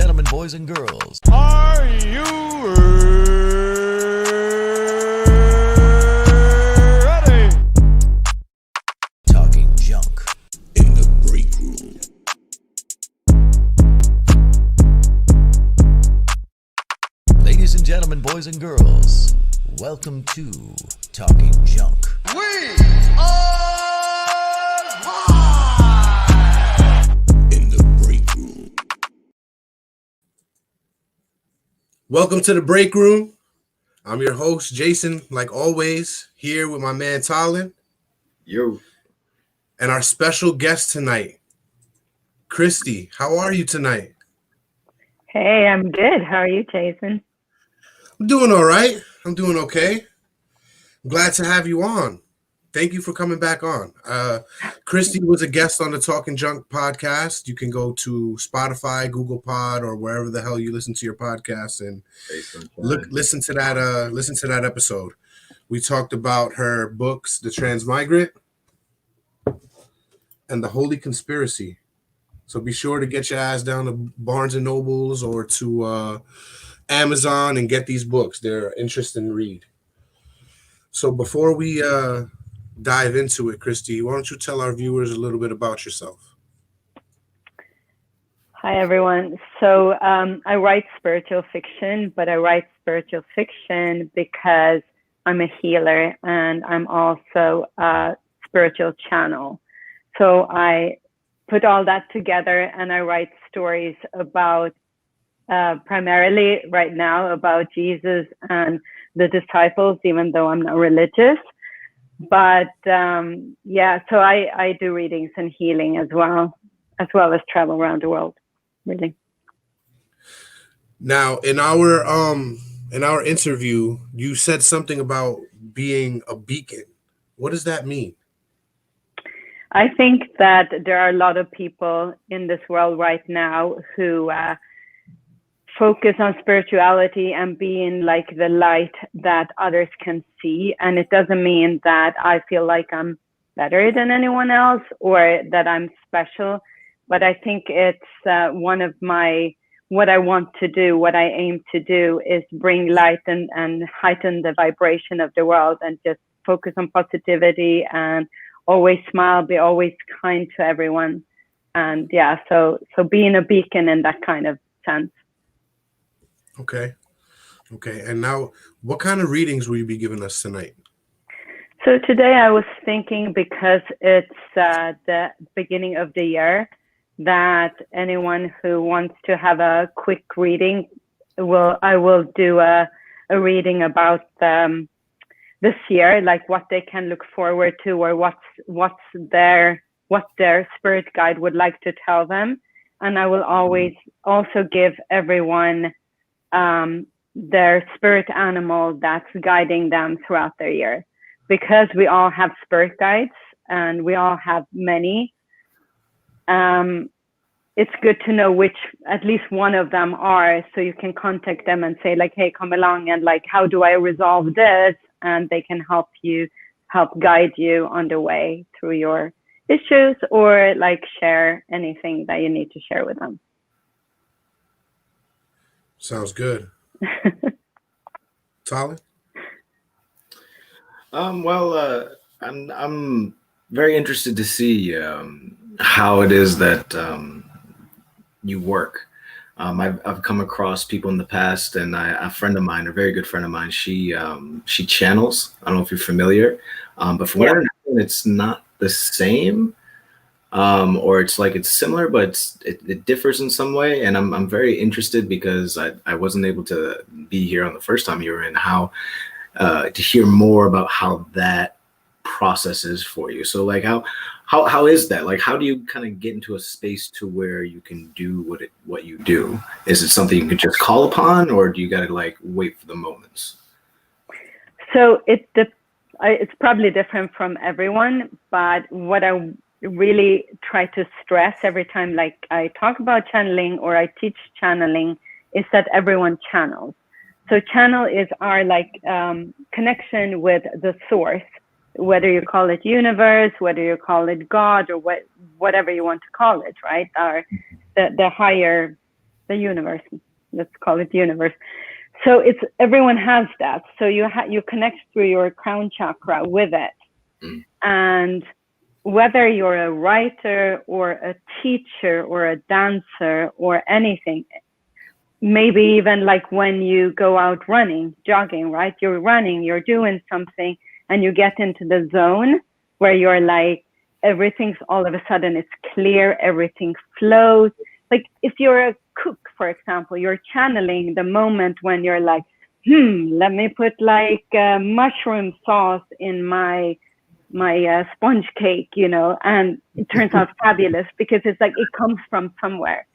gentlemen, boys and girls. Are you ready? Talking junk in the break room. Ladies and gentlemen, boys and girls, welcome to Talking Junk. We are live! In the break room. Welcome to the break room. I'm your host, Jason, like always, here with my man, Talon. Yo. And our special guest tonight, Kristi. How are you tonight? Hey, I'm good. How are you, Jason? I'm doing all right. I'm doing okay. I'm glad to have you on. Thank you for coming back on. Kristi was a guest on the Talking Junk podcast. You can go to Spotify, Google Pod, or wherever the hell you listen to your podcast and listen to that episode. We talked about her books, The Trans Migrant and The Holy Conspiracy. So be sure to get your ass down to Barnes and Nobles or to Amazon and get these books. They're an interesting read. So before we dive into it, Kristi, why don't you tell our viewers a little bit about yourself? Hi, everyone. So I write spiritual fiction, but I write spiritual fiction because I'm a healer and I'm also a spiritual channel. So I put all that together and I write stories about primarily right now about Jesus and the disciples, even though I'm not religious. But so I do readings and healing as well as travel around the world, really. Now, in our interview, you said something about being a beacon. What does that mean? I think that there are a lot of people in this world right now who focus on spirituality and being like the light that others can see. And it doesn't mean that I feel like I'm better than anyone else or that I'm special, but I think it's one of what I want to do, what I aim to do is bring light and heighten the vibration of the world and just focus on positivity and always smile, be always kind to everyone. And so being a beacon in that kind of sense. Okay. And now, what kind of readings will you be giving us tonight? So today I was thinking, because it's the beginning of the year, that anyone who wants to have a quick reading, I will do a reading about this year, like what they can look forward to, or what their spirit guide would like to tell them. And I will always also give everyone their spirit animal that's guiding them throughout their year, because we all have spirit guides and we all have many. It's good to know which at least one of them are, so you can contact them and say like, hey, come along and like, how do I resolve this? And they can help guide you on the way through your issues, or like share anything that you need to share with them. Sounds good. Tyler? I'm very interested to see how it is that you work. I've come across people in the past, and a friend of mine, a very good friend of mine, she channels. I don't know if you're familiar, but from what I understand, it's not the same. Or it's like it's similar, but it differs in some way. And I'm very interested, because I wasn't able to be here on the first time you were in, how to hear more about how that process is for you. So like how is that? Like, how do you kind of get into a space to where you can do what you do? Is it something you can just call upon, or do you got to like wait for the moments? So it's probably different from everyone, but what I really try to stress every time like I talk about channeling or I teach channeling is that everyone channels. So channel is our like connection with the source, whether you call it universe, whether you call it God, or whatever you want to call it, right? The higher the universe. Let's call it universe. So everyone has that. So you connect through your crown chakra with it. And whether you're a writer or a teacher or a dancer or anything, maybe even like when you go out running, jogging, right? You're running, you're doing something, and you get into the zone where you're like, everything's all of a sudden it's clear, everything flows. Like if you're a cook, for example, you're channeling the moment when you're like, let me put like mushroom sauce in my sponge cake, you know, and it turns out fabulous because it's like it comes from somewhere.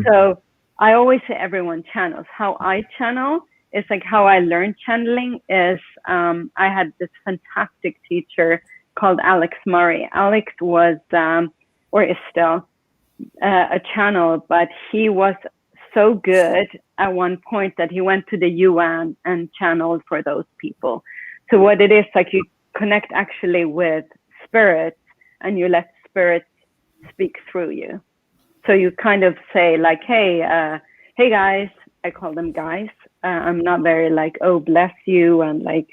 So I always say everyone channels. How I channel is like how I learned channeling is I had this fantastic teacher called Alex Murray. Alex was or is still a channel, but he was so good at one point that he went to the UN and channeled for those people. So what it is, like you connect actually with spirits and you let spirits speak through you. So you kind of say like, hey guys, I call them guys. I'm not very like, oh, bless you. And like,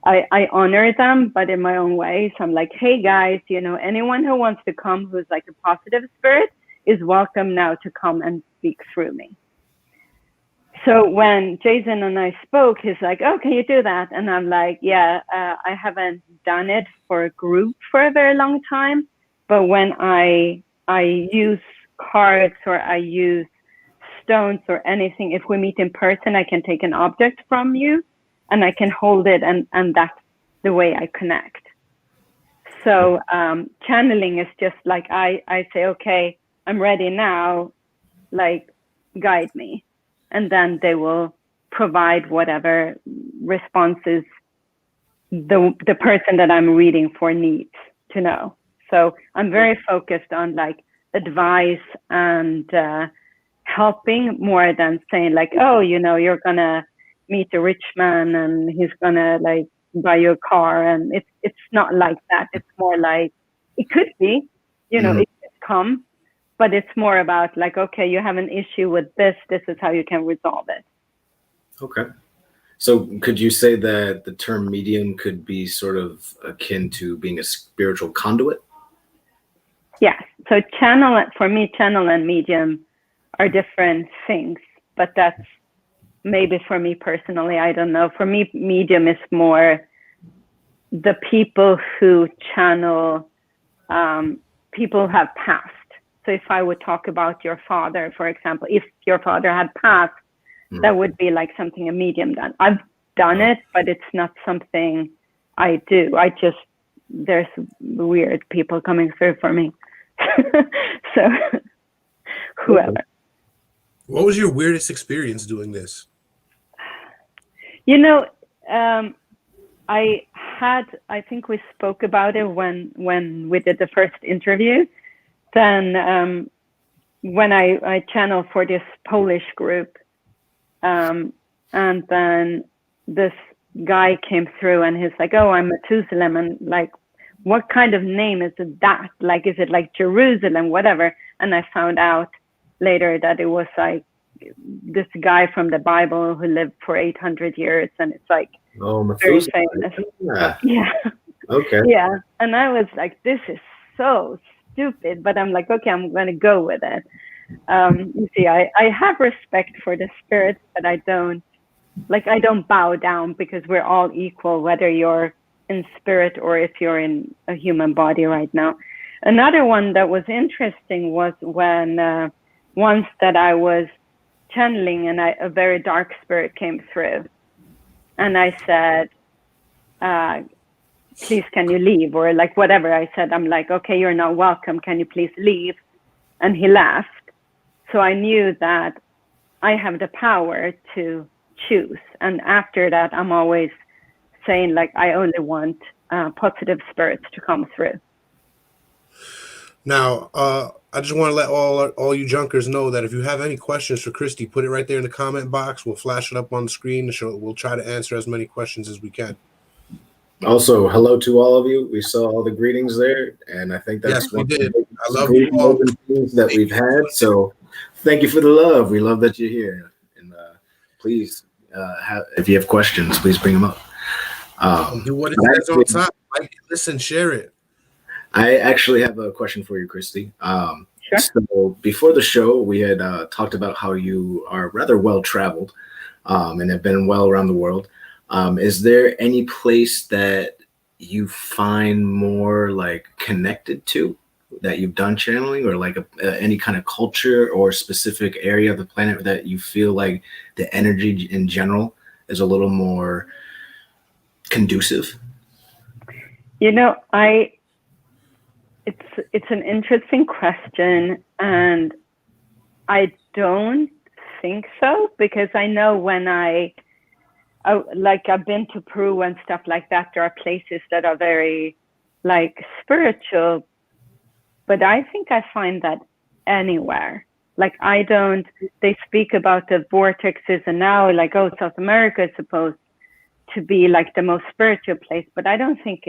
I honor them, but in my own way. So I'm like, hey guys, you know, anyone who wants to come who's like a positive spirit is welcome now to come and speak through me. So when Jason and I spoke, he's like, oh, can you do that? And I'm like, yeah, I haven't done it for a group for a very long time. But when I use cards or I use stones or anything, if we meet in person, I can take an object from you and I can hold it, and that's the way I connect. So channeling is just like I say, okay, I'm ready now, like guide me. And then they will provide whatever responses the person that I'm reading for needs to know. So I'm very focused on like advice and helping more than saying like, oh, you know, you're gonna meet a rich man and he's gonna like buy you a car. And it's not like that. It's more like, it could be, you know, it could come. But it's more about like, okay, you have an issue with this. This is how you can resolve it. Okay. So could you say that the term medium could be sort of akin to being a spiritual conduit? Yes. So channel, for me, channel and medium are different things, but that's maybe for me personally, I don't know. For me, medium is more the people who channel, people have passed. So if I would talk about your father, for example, if your father had passed, that would be like something a medium done. I've done it, but it's not something I do. There's weird people coming through for me. So whoever. What was your weirdest experience doing this? You know, I think we spoke about it when we did the first interview. Then when I channeled for this Polish group, and then this guy came through and he's like, oh, I'm Methuselah, and like, what kind of name is that? Like, is it like Jerusalem, whatever? And I found out later that it was like this guy from the Bible who lived for 800 years, and it's like very famous. Yeah. Okay. Yeah. And I was like, this is so stupid, but I'm like, okay, I'm going to go with it. You see, I have respect for the spirits, but I don't bow down because we're all equal, whether you're in spirit or if you're in a human body right now. Another one that was interesting was when once that I was channeling and a very dark spirit came through, and I said, please, can you leave? Or like whatever I said, I'm like, okay, you're not welcome. Can you please leave? And he left. So I knew that I have the power to choose. And after that, I'm always saying like, I only want positive spirits to come through. Now, I just want to let all you junkers know that if you have any questions for Kristi, put it right there in the comment box. We'll flash it up on the screen. We'll try to answer as many questions as we can. Also, hello to all of you. We saw all the greetings there, and I think that's yes, we one did. of the I love you all. things that we've had. So Thank you for the love. We love that you're here. And please, if you have questions, please bring them up. Do what it says on top. Like, listen, share it. I actually have a question for you, Kristi. Sure. So before the show, we had talked about how you are rather well-traveled and have been well around the world. Is there any place that you find more like connected to that you've done channeling, or like any kind of culture or specific area of the planet that you feel like the energy in general is a little more conducive? You know, it's an interesting question, and I don't think so, because I know when I've been to Peru and stuff like that, there are places that are very like spiritual, but I think I find that anywhere. Like they speak about the vortexes, and now like, oh, South America is supposed to be like the most spiritual place, but I don't think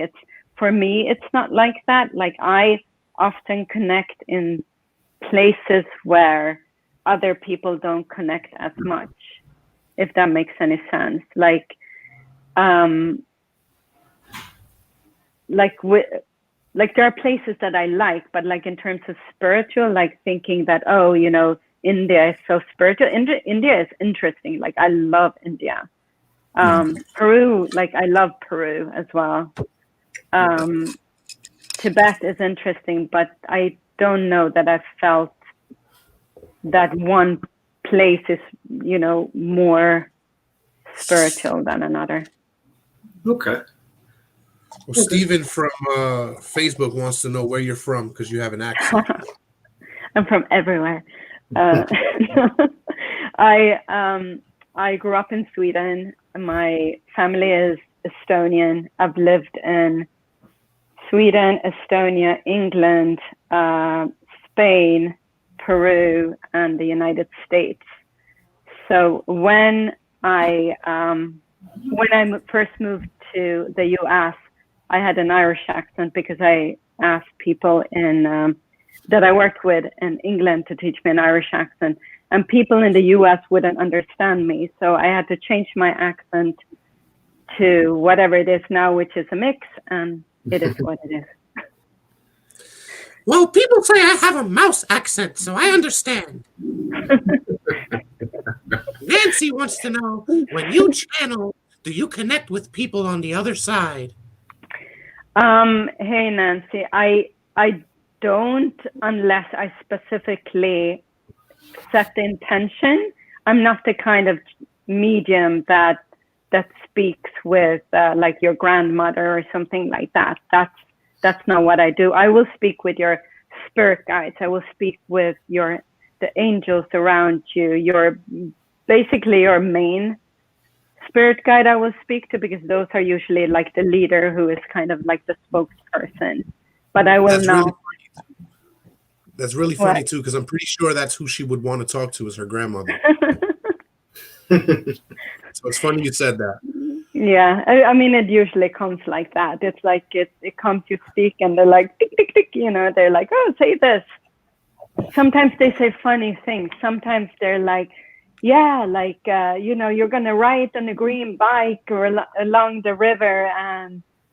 for me, it's not like that. Like, I often connect in places where other people don't connect as much, if that makes any sense. Like there are places that I like, but like in terms of spiritual, like thinking that, oh, you know, India is so spiritual. India is interesting. Like, I love India. Peru, like, I love Peru as well. Tibet is interesting, but I don't know that I've felt that one place is, you know, more spiritual than another. Okay. Well, Stephen from Facebook wants to know where you're from, because you have an accent. I'm from everywhere. I grew up in Sweden. My family is Estonian. I've lived in Sweden, Estonia, England, Spain, Peru, and the United States. So when I first moved to the US, I had an Irish accent, because I asked people that I worked with in England to teach me an Irish accent, and people in the US wouldn't understand me. So I had to change my accent to whatever it is now, which is a mix, and it is what it is. Well, people say I have a mouse accent, so I understand. Nancy wants to know, when you channel, do you connect with people on the other side? Hey, Nancy, I don't, unless I specifically set the intention. I'm not the kind of medium that speaks with like your grandmother or something like that. That's not what I do. I will speak with your spirit guides. I will speak with the angels around you. Basically your main spirit guide I will speak to, because those are usually like the leader, who is kind of like the spokesperson. But I will not. That's really funny too, because I'm pretty sure that's who she would want to talk to, is her grandmother. So it's funny you said that. Yeah, I mean, it usually comes like that. It's like it comes, you speak, and they're like, tick, tick, tick, you know, they're like, oh, say this. Sometimes they say funny things. Sometimes they're like, yeah, like, you know, you're going to ride on a green bike or along the river.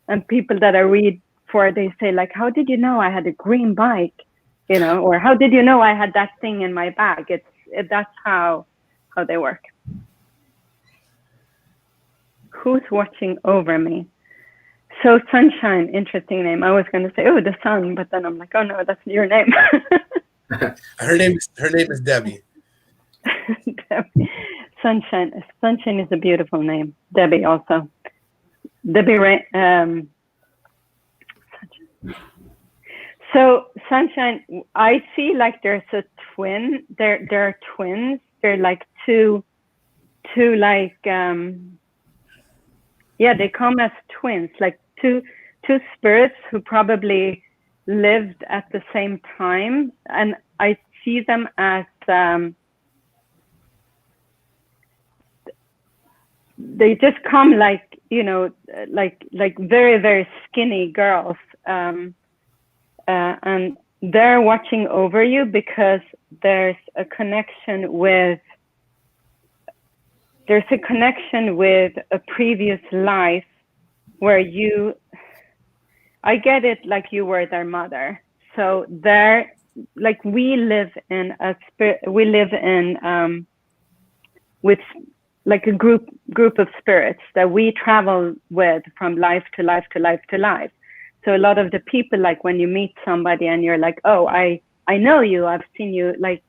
And people that I read for, they say like, how did you know I had a green bike? You know, or how did you know I had that thing in my bag? That's how they work. Who's watching over me? So Sunshine, interesting name. I was going to say, oh, the sun, but then I'm like, oh no, that's your name. Her name is Debbie. Debbie. Sunshine is a beautiful name. Debbie also. Debbie. So Sunshine, I see like there's a twin. There are twins. They're like two like they come as twins, like two spirits who probably lived at the same time, and I see them as they just come like, you know, like very, very skinny girls, and they're watching over you because there's a connection with a previous life where I get it, like you were their mother. So like we live in with like a group of spirits that we travel with from life to life to life to life. So a lot of the people, like when you meet somebody and you're like, oh, I know you, I've seen you, like,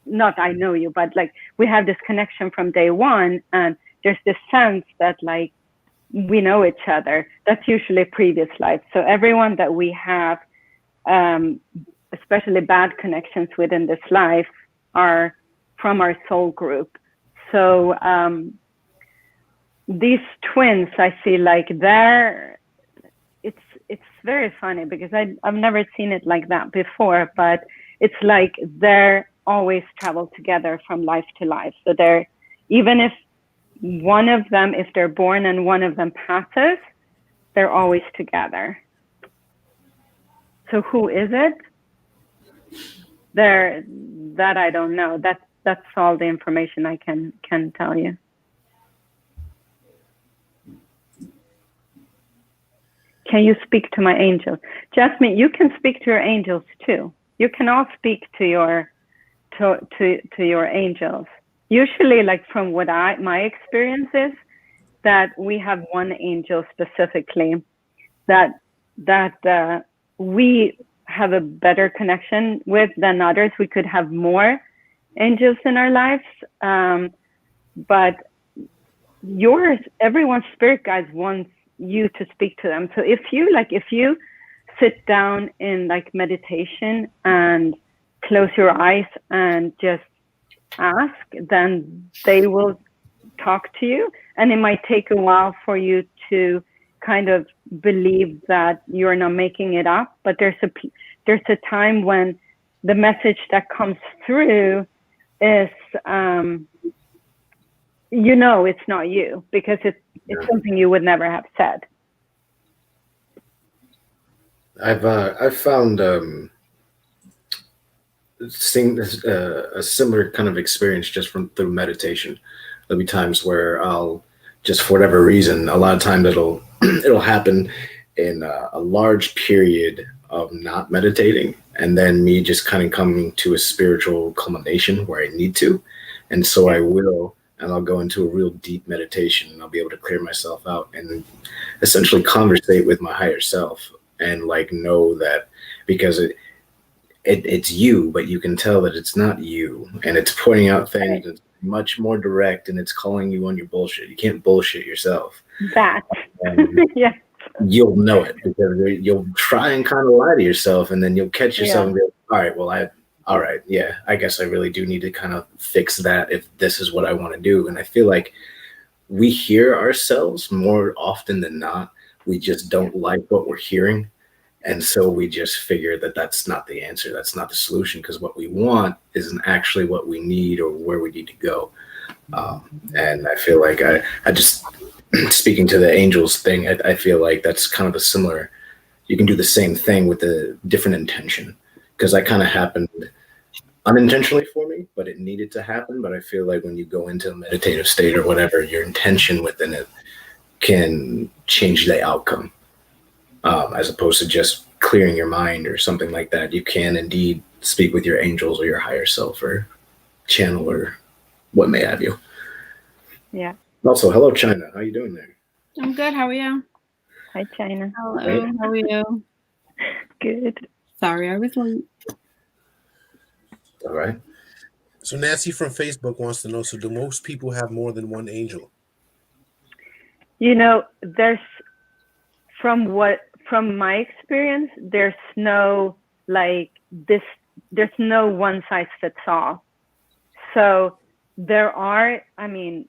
not I know you, but like we have this connection from day one, and there's this sense that like we know each other. That's usually previous life. So everyone that we have, especially bad connections within this life, are from our soul group. So these twins, I see like it's very funny because I've never seen it like that before, but it's like they're always travel together from life to life. So they're, even if one of them, if they're born and one of them passes, they're always together. So who is it? That I don't know. That's all the information I can tell you. Can you speak to my angels? Jasmine, you can speak to your angels too. You can all speak to your angels. Usually, like from what my experience is, that we have one angel specifically that we have a better connection with than others. We could have more angels in our lives, but everyone's spirit guides wants you to speak to them. So if you sit down in like meditation and close your eyes and just ask, then they will talk to you, and it might take a while for you to kind of believe that you're not making it up, but there's a time when the message that comes through is it's not you, because it's something you would never have said. I've found seeing a similar kind of experience just through meditation. There'll be times where I'll just, for whatever reason, a lot of times it'll happen in a large period of not meditating, and then me just kind of coming to a spiritual culmination where I need to, and so I will. And I'll go into a real deep meditation, and I'll be able to clear myself out and essentially conversate with my higher self, and like know that, because it's you, but you can tell that it's not you, and it's pointing out things that's much more direct, and it's calling you on your bullshit. You can't bullshit yourself. Yeah. You'll know it, because you'll try and kind of lie to yourself, and then you'll catch yourself and be like, all right, well, all right, yeah, I guess I really do need to kind of fix that if this is what I want to do. And I feel like we hear ourselves more often than not. We just don't like what we're hearing. And so we just figure that that's not the answer. That's not the solution, because what we want isn't actually what we need or where we need to go. And I feel like I just, speaking to the angels thing, I feel like that's kind of a similar, you can do the same thing with a different intention, because that kind of happened unintentionally for me, but it needed to happen. But I feel like when you go into a meditative state or whatever, your intention within it can change the outcome, as opposed to just clearing your mind or something like that. You can indeed speak with your angels or your higher self or channel or what may have you. Yeah. Also, hello, China. How you doing there? I'm good. How are you? Hi, China. Hello. Hey. How are you? Good. Sorry, I was late. All right. So Nancy from Facebook wants to know, so do most people have more than one angel? There's, from my experience, there's no there's no one size fits all. So there are, I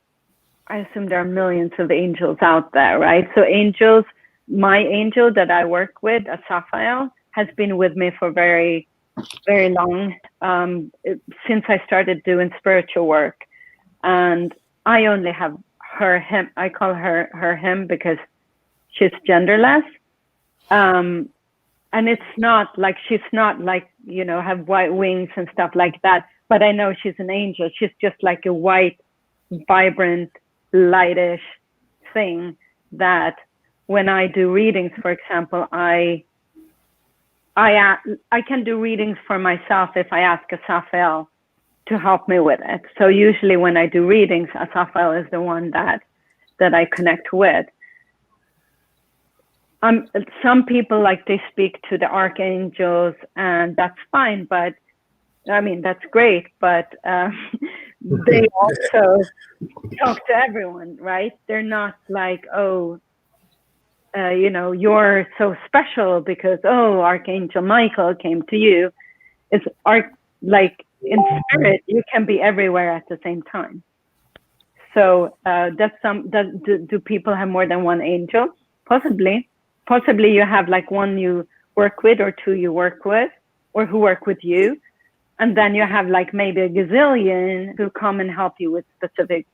assume there are millions of angels out there, right? So angels, my angel that I work with, Asaphael, has been with me for very, very long, since I started doing spiritual work. And I only have her, him. I call her him because she's genderless. and it's not like, she's not like, you know, have white wings and stuff like that, but I know she's an angel. She's just like a white, vibrant, lightish thing that when I do readings, for example, I can do readings for myself if I ask Asaphael to help me with it. So usually when I do readings, Asaphael is the one that I connect with. Some people, like, they speak to the archangels, and that's fine, but I mean, that's great, but they also talk to everyone, right? They're not like, oh, you know, you're so special because, oh, Archangel Michael came to you. It's like in spirit, you can be everywhere at the same time. So do people have more than one angel? Possibly you have like one you work with, or two you work with, or who work with you. And then you have like maybe a gazillion who come and help you with specific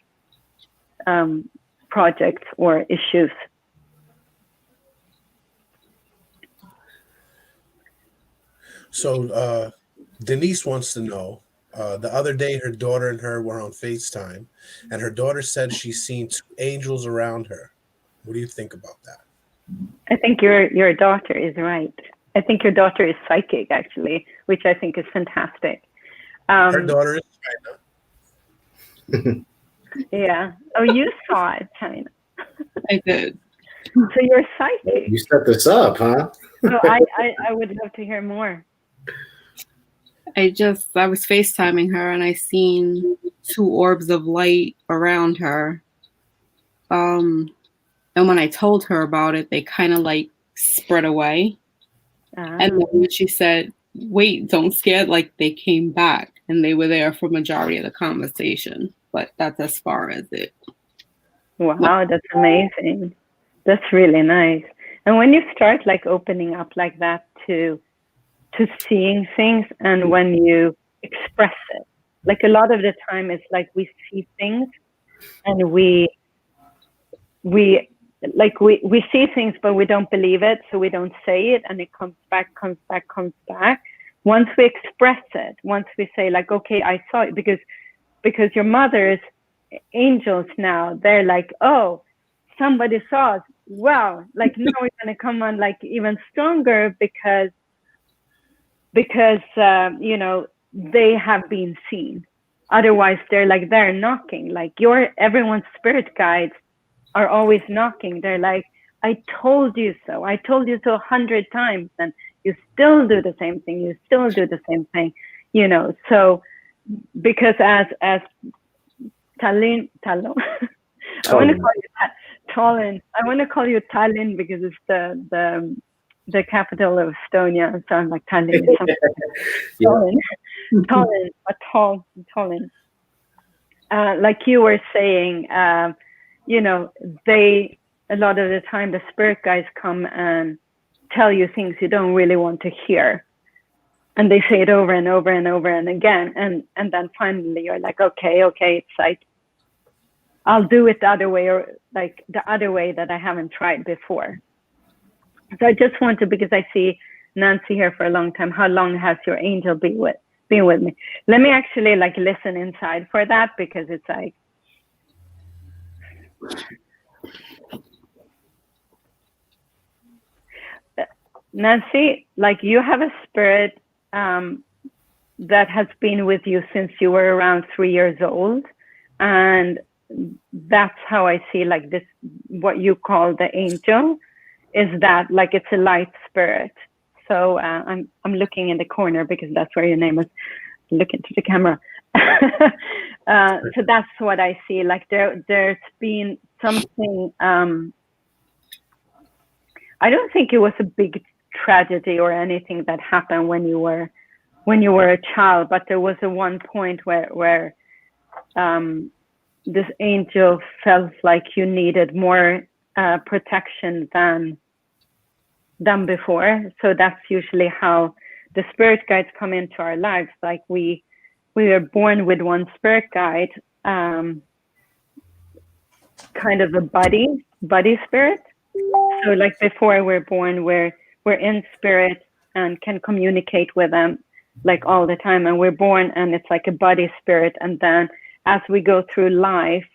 projects or issues. So Denise wants to know, the other day her daughter and her were on FaceTime, and her daughter said she's seen two angels around her. What do you think about that? I think your daughter is right. I think your daughter is psychic, actually, which I think is fantastic. Her daughter is China. Yeah. Oh, you saw it, China. I did. So you're psychic. You set this up, huh? So I would love to hear more. I was FaceTiming her and I seen two orbs of light around her. And when I told her about it, they kind of like spread away. And then when she said, wait, don't scare, like they came back and they were there for majority of the conversation. But that's as far as it. Wow, that's amazing. That's really nice. And when you start like opening up like that to seeing things, and when you express it, like a lot of the time it's like we see things and we see things, but we don't believe it, so we don't say it, and it comes back. Once we express it, once we say like, okay, I saw it, because your mother's angels now, they're like, oh, somebody saw us. Wow, like now we're gonna come on like even stronger because you know, they have been seen. Otherwise, they're knocking. Like everyone's spirit guides are always knocking. They're like, I told you so. I told you so 100 times, and you still do the same thing. You still do the same thing, you know. So because as Tallinn, I want to call you Tallinn. I want to call you Tallinn because it's the capital of Estonia. So I'm like Tallinn. Tallinn. Like you were saying, you know, a lot of the time the spirit guides come and tell you things you don't really want to hear, and they say it over and over and over and again, and then finally you're like, okay, it's like, I'll do it the other way, or like the other way that I haven't tried before. So I just want to, because I see Nancy here for a long time, how long has your angel been with me? Let me actually like listen inside for that, because it's like, Nancy, like you have a spirit that has been with you since you were around 3 years old, and that's how I see like this, what you call the angel, is that like it's a light spirit. So I'm looking in the corner because that's where your name is. Look into the camera. So that's what I see. Like there's been something. I don't think it was a big tragedy or anything that happened when you were a child, but there was a one point where this angel felt like you needed more protection than before. So that's usually how the spirit guides come into our lives. Like we are born with one spirit guide, kind of a buddy spirit. So like before we're born, we're we're in spirit and can communicate with them like all the time. And we're born and it's like a body spirit. And then as we go through life,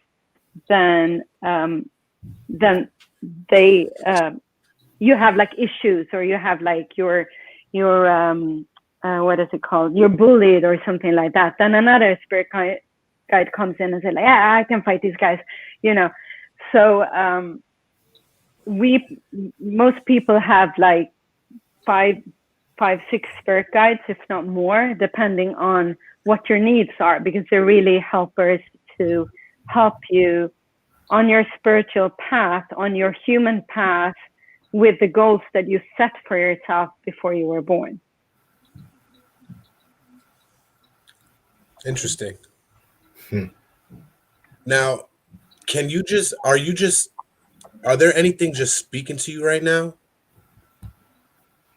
then they, you have like issues, or you have like your what is it called? You're bullied or something like that. Then another spirit guide comes in and says like, yeah, I can fight these guys, you know. So most people have like five, 6 spirit guides, if not more, depending on what your needs are, because they're really helpers to help you on your spiritual path, on your human path, with the goals that you set for yourself before you were born. Interesting. Now, are there anything just speaking to you right now?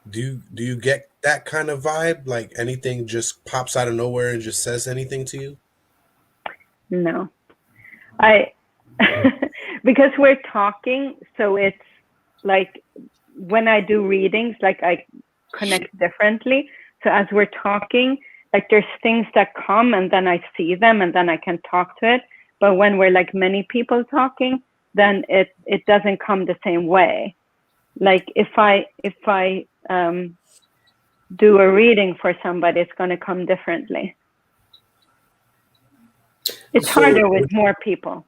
Do you get that kind of vibe? Like anything just pops out of nowhere and just says anything to you? No, because we're talking, so it's like when I do readings, like I connect differently. So as we're talking, like there's things that come and then I see them and then I can talk to it. But when we're like many people talking, then it doesn't come the same way. Like if I do a reading for somebody, it's going to come differently. It's harder with more people.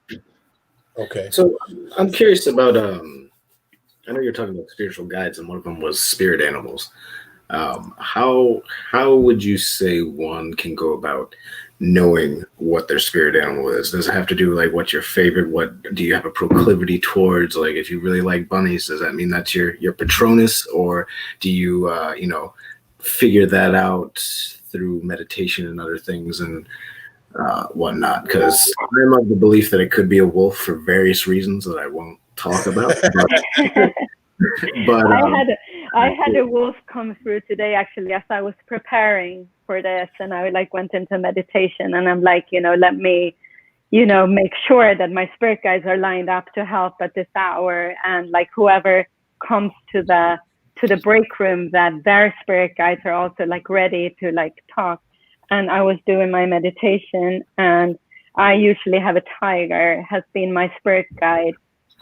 Okay. So I'm curious about, I know you're talking about spiritual guides, and one of them was spirit animals. How would you say one can go about knowing what their spirit animal is? Does it have to do like what's your favorite? What do you have a proclivity towards? Like if you really like bunnies, does that mean that's your Patronus, or do you figure that out through meditation and other things and whatnot? Because I'm of the belief that it could be a wolf for various reasons that I won't talk about. But I had a wolf come through today, actually, as I was preparing for this, and I like went into meditation, and I'm like, let me, make sure that my spirit guides are lined up to help at this hour, and like whoever comes to the break room, that their spirit guides are also like ready to like talk. And I was doing my meditation, and I usually have a tiger has been my spirit guide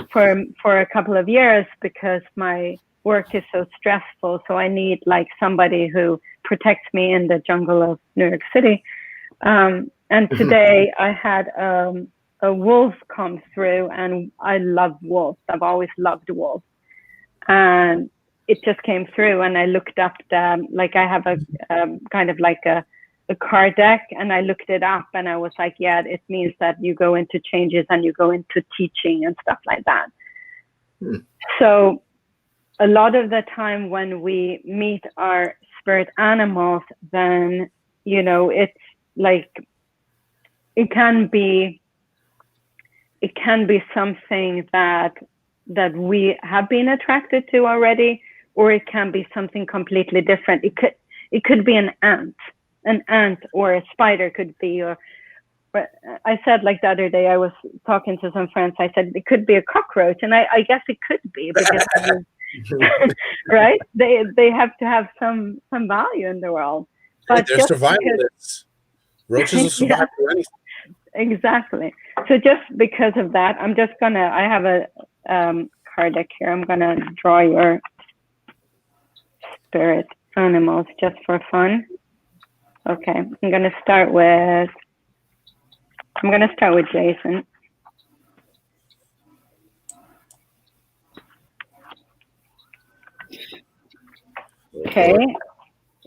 for a couple of years, because my work is so stressful. So I need like somebody who protects me in the jungle of New York City. And today I had a wolf come through, and I love wolves. I've always loved wolves. And it just came through, and I looked up like I have a kind of like a card deck, and I looked it up, and I was like, yeah, it means that you go into changes and you go into teaching and stuff like that. So a lot of the time when we meet our spirit animals, then, it's like, it can be something that we have been attracted to already, or it can be something completely different. It could be an ant or a spider could be, but I said like the other day, I was talking to some friends, I said it could be a cockroach, and I guess it could be, because right, they have to have some value in the world, but they're survivalists. Roaches will survive for anything. Exactly. So just because of that, I have a card deck here, I'm gonna draw your spirit animals just for fun. Okay, I'm gonna start with Jason. Okay,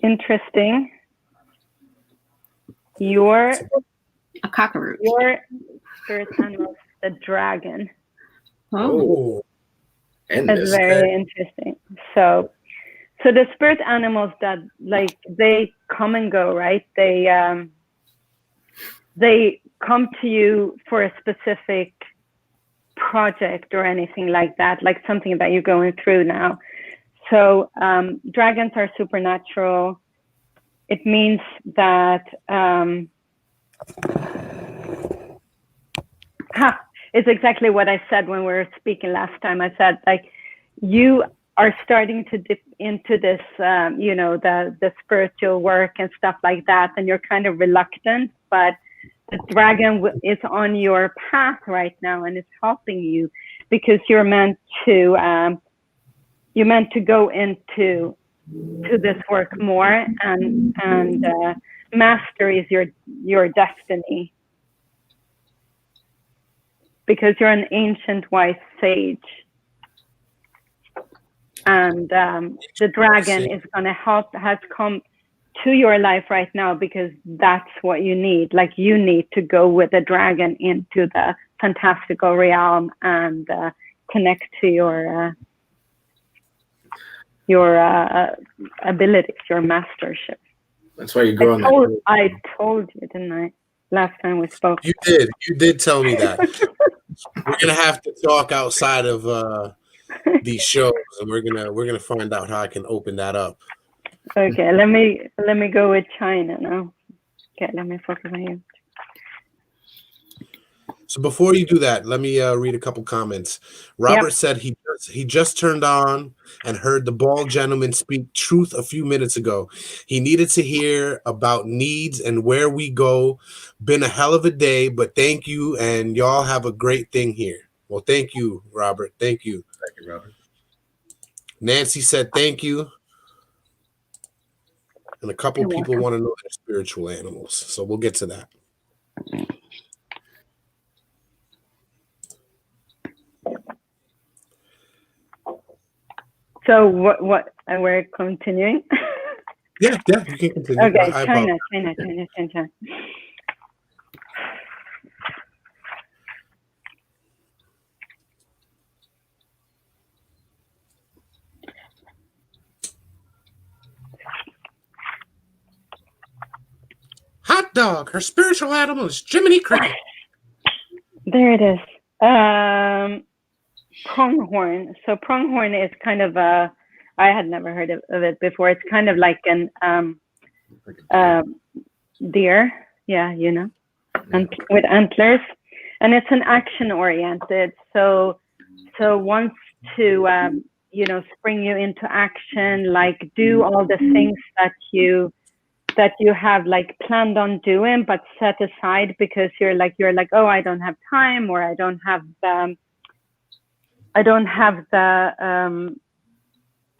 interesting. Your A cockroach. Your spirit animal is the dragon. Oh. That's very interesting. So the spirit animals that like they come and go, right? They come to you for a specific project or anything like that, like something that you're going through now. So dragons are supernatural. It means that it's exactly what I said when we were speaking last time. I said like you are starting to dip into this, the spiritual work and stuff like that, and you're kind of reluctant, but the dragon is on your path right now, and it's helping you because you're meant to go into this work more, and mastery is your destiny, because you're an ancient wise sage. And the dragon is going to has come to your life right now because that's what you need. Like, you need to go with the dragon into the fantastical realm and connect to your abilities, your mastership. That's why you're growing that. I told you, didn't I? Last time we spoke. You did tell me that. We're gonna have to talk outside of these shows, and we're gonna find out how I can open that up. Okay, let me go with China now. Okay, let me focus on you. So before you do that, let me read a couple comments. Robert said he just turned on and heard the bald gentleman speak truth a few minutes ago. He needed to hear about needs and where we go. Been a hell of a day, but thank you, and y'all have a great thing here. Well, thank you, Robert. Thank you. Thank you, Robert. Nancy said thank you. And a couple people want to know their spiritual animals. So we'll get to that. So what we're continuing? Yeah, you can continue. Okay, China. Hot dog. Her spiritual animal is Jiminy Cricket. There it is. Pronghorn. So pronghorn is kind of I had never heard of it before. It's kind of like an deer. Yeah, and with antlers, and it's an action oriented. So wants to spring you into action, like do all the things that you have like planned on doing, but set aside because you're like, oh, I don't have time, or I don't have the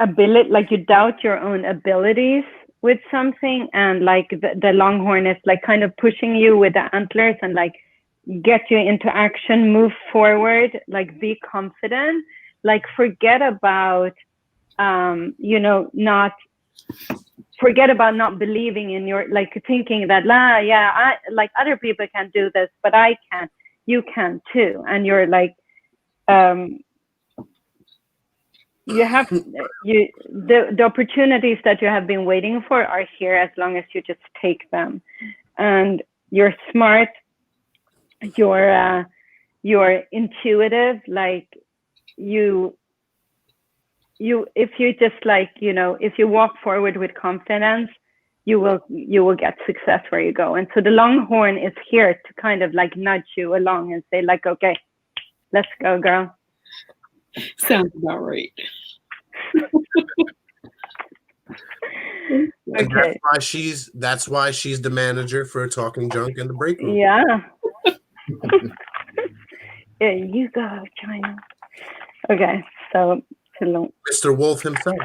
ability, like you doubt your own abilities with something, and like the longhorn is like kind of pushing you with the antlers and like get you into action, move forward, like be confident, like forget about not believing in your, like thinking that I like other people can do this, but I can, you can too, and you're like you have the opportunities that you have been waiting for are here as long as you just take them, and you're smart, you're intuitive, like you if you just like if you walk forward with confidence, you will get success where you go. And so the longhorn is here to kind of like nudge you along and say like, okay, let's go, girl. Sounds about right. Okay. That's why she's the manager for Talking Junk in the break room. Yeah. Yeah, you go, China. Okay, so Mr. Wolf himself.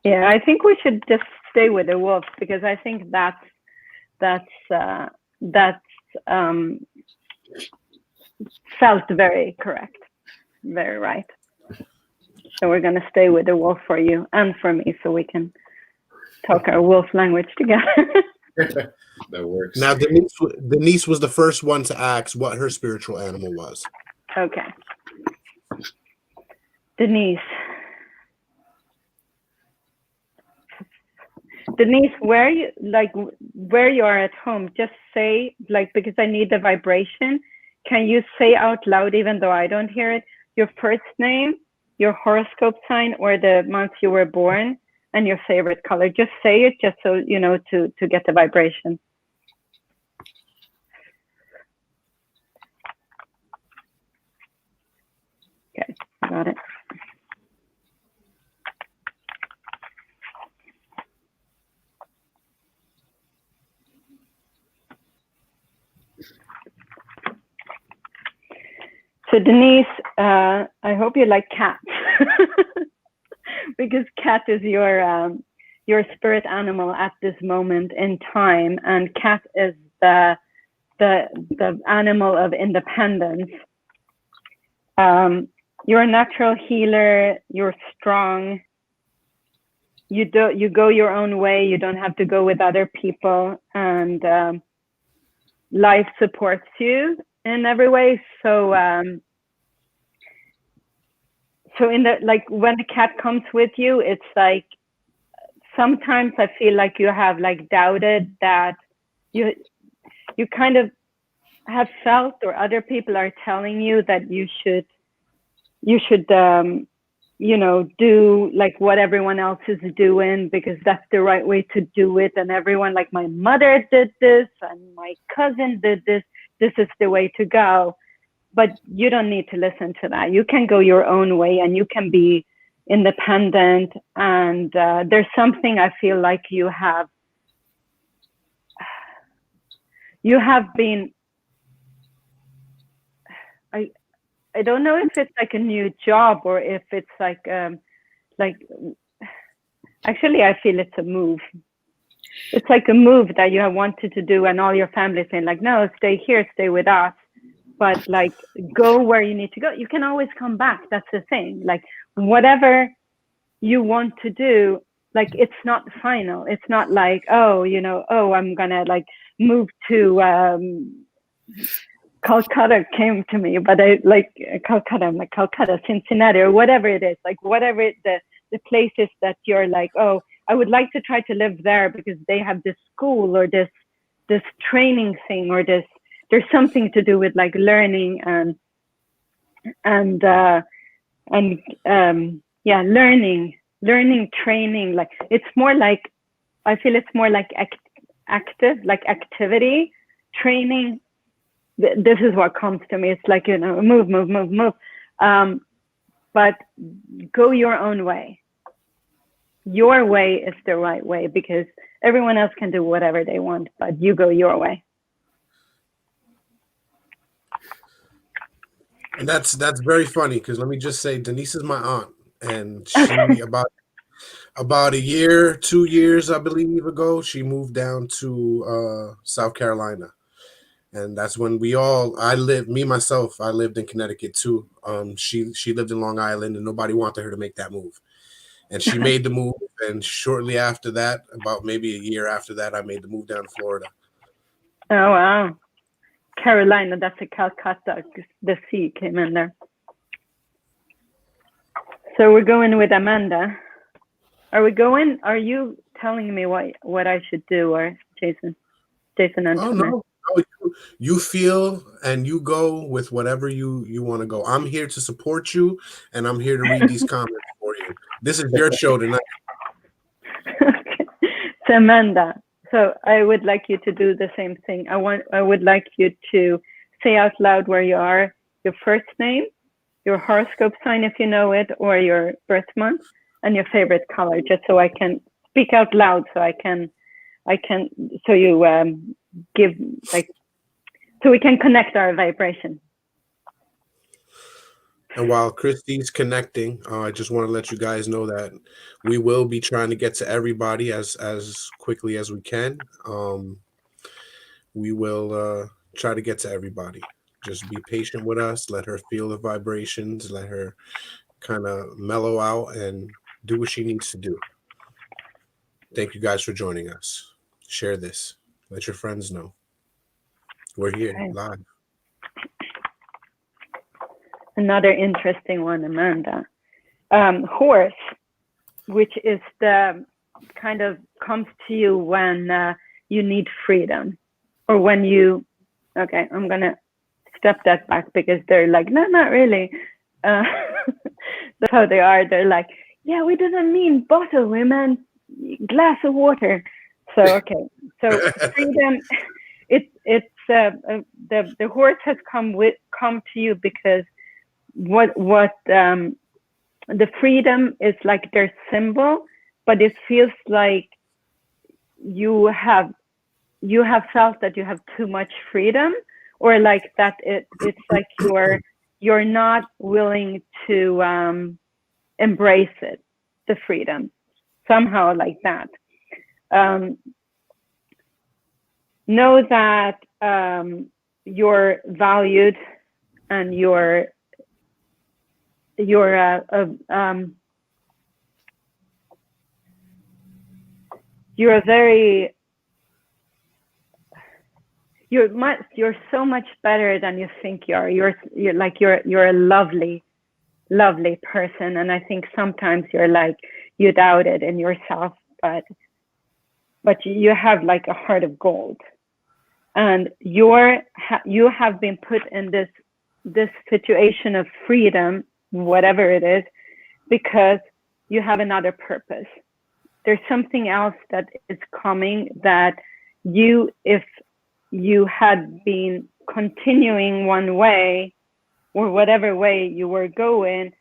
Yeah, I think we should just stay with the wolf because I think that's felt very correct, very right. So we're gonna stay with the wolf for you and for me, so we can talk our wolf language together. That works. Now, Denise was the first one to ask what her spiritual animal was. Okay. Denise, where you are at home, just say, like, because I need the vibration, can you say out loud, even though I don't hear it, your first name, your horoscope sign, or the month you were born, and your favorite color? Just say it, just so you know, to get the vibration. Okay, got it. So Denise, I hope you like cats, because cat is your spirit animal at this moment in time, and cat is the animal of independence. You're a natural healer. You're strong. You go your own way. You don't have to go with other people, and life supports you in every way. So so in the, like, when the cat comes with you, it's like sometimes I feel like you have like doubted that you kind of have felt, or other people are telling you that you should you know, do like what everyone else is doing, because that's the right way to do it, and everyone, like my mother did this and my cousin did this, this is the way to go. But you don't need to listen to that. You can go your own way, and you can be independent. And there's something I feel like you have been, I don't know if it's like a new job, or if it's like actually I feel it's a move. It's like a move that you have wanted to do, and all your family saying like, no, stay here, stay with us. But like, go where you need to go. You can always come back. That's the thing. Like, whatever you want to do, like, it's not final. It's not like, oh, you know, oh, I'm gonna like move to Calcutta came to me, but I like Calcutta. I'm like Calcutta, Cincinnati, or whatever it is. Like, whatever the places that you're like, oh, I would like to try to live there because they have this school, or this training thing, or this. There's something to do with like learning and learning, training. Like, it's more like, I feel it's more like active, like activity, training. This is what comes to me. It's like, you know, move. But go your own way. Your way is the right way, because everyone else can do whatever they want, but you go your way. And that's very funny, because let me just say, Denise is my aunt, and she about a year, 2 years, I believe ago, she moved down to South Carolina, and that's when I lived in Connecticut too. She lived in Long Island, and nobody wanted her to make that move, and she made the move. And shortly after that, about maybe a year after that, I made the move down to Florida. Oh wow. Carolina, that's a Calcutta, the sea came in there. So we're going with Amanda. Are you telling me what I should do, or Jason and Oh no, you feel and you go with whatever you want to go. I'm here to support you, and I'm here to read these comments for you. This is your show tonight. Okay. So Amanda, so I would like you to do the same thing. I would like you to say out loud where you are, your first name, your horoscope sign if you know it, or your birth month, and your favorite color, just so I can speak out loud, so so you give, like, so we can connect our vibration. And while Kristi's connecting, I just want to let you guys know that we will be trying to get to everybody as quickly as we can. We will try to get to everybody. Just be patient with us. Let her feel the vibrations. Let her kind of mellow out and do what she needs to do. Thank you guys for joining us. Share this. Let your friends know. We're here live. Another interesting one, Amanda. Horse, which is the kind of comes to you when you need freedom, or when you, okay, I'm going to step that back, because they're like, no, not really. That's how they are. They're like, yeah, we didn't mean bottle, we meant glass of water. So, okay. So freedom, it's the horse has come to you because what the freedom is like their symbol, but it feels like you have felt that you have too much freedom, or like that it's like you're not willing to embrace it, the freedom, somehow like that. Know that you're valued and you're so much better than you think you are. You're a lovely person, and I think sometimes you're like, you doubt it in yourself, but you have like a heart of gold, and you have been put in this situation of freedom, whatever it is, because you have another purpose. There's something else that is coming that if you had been continuing one way, or whatever way you were going,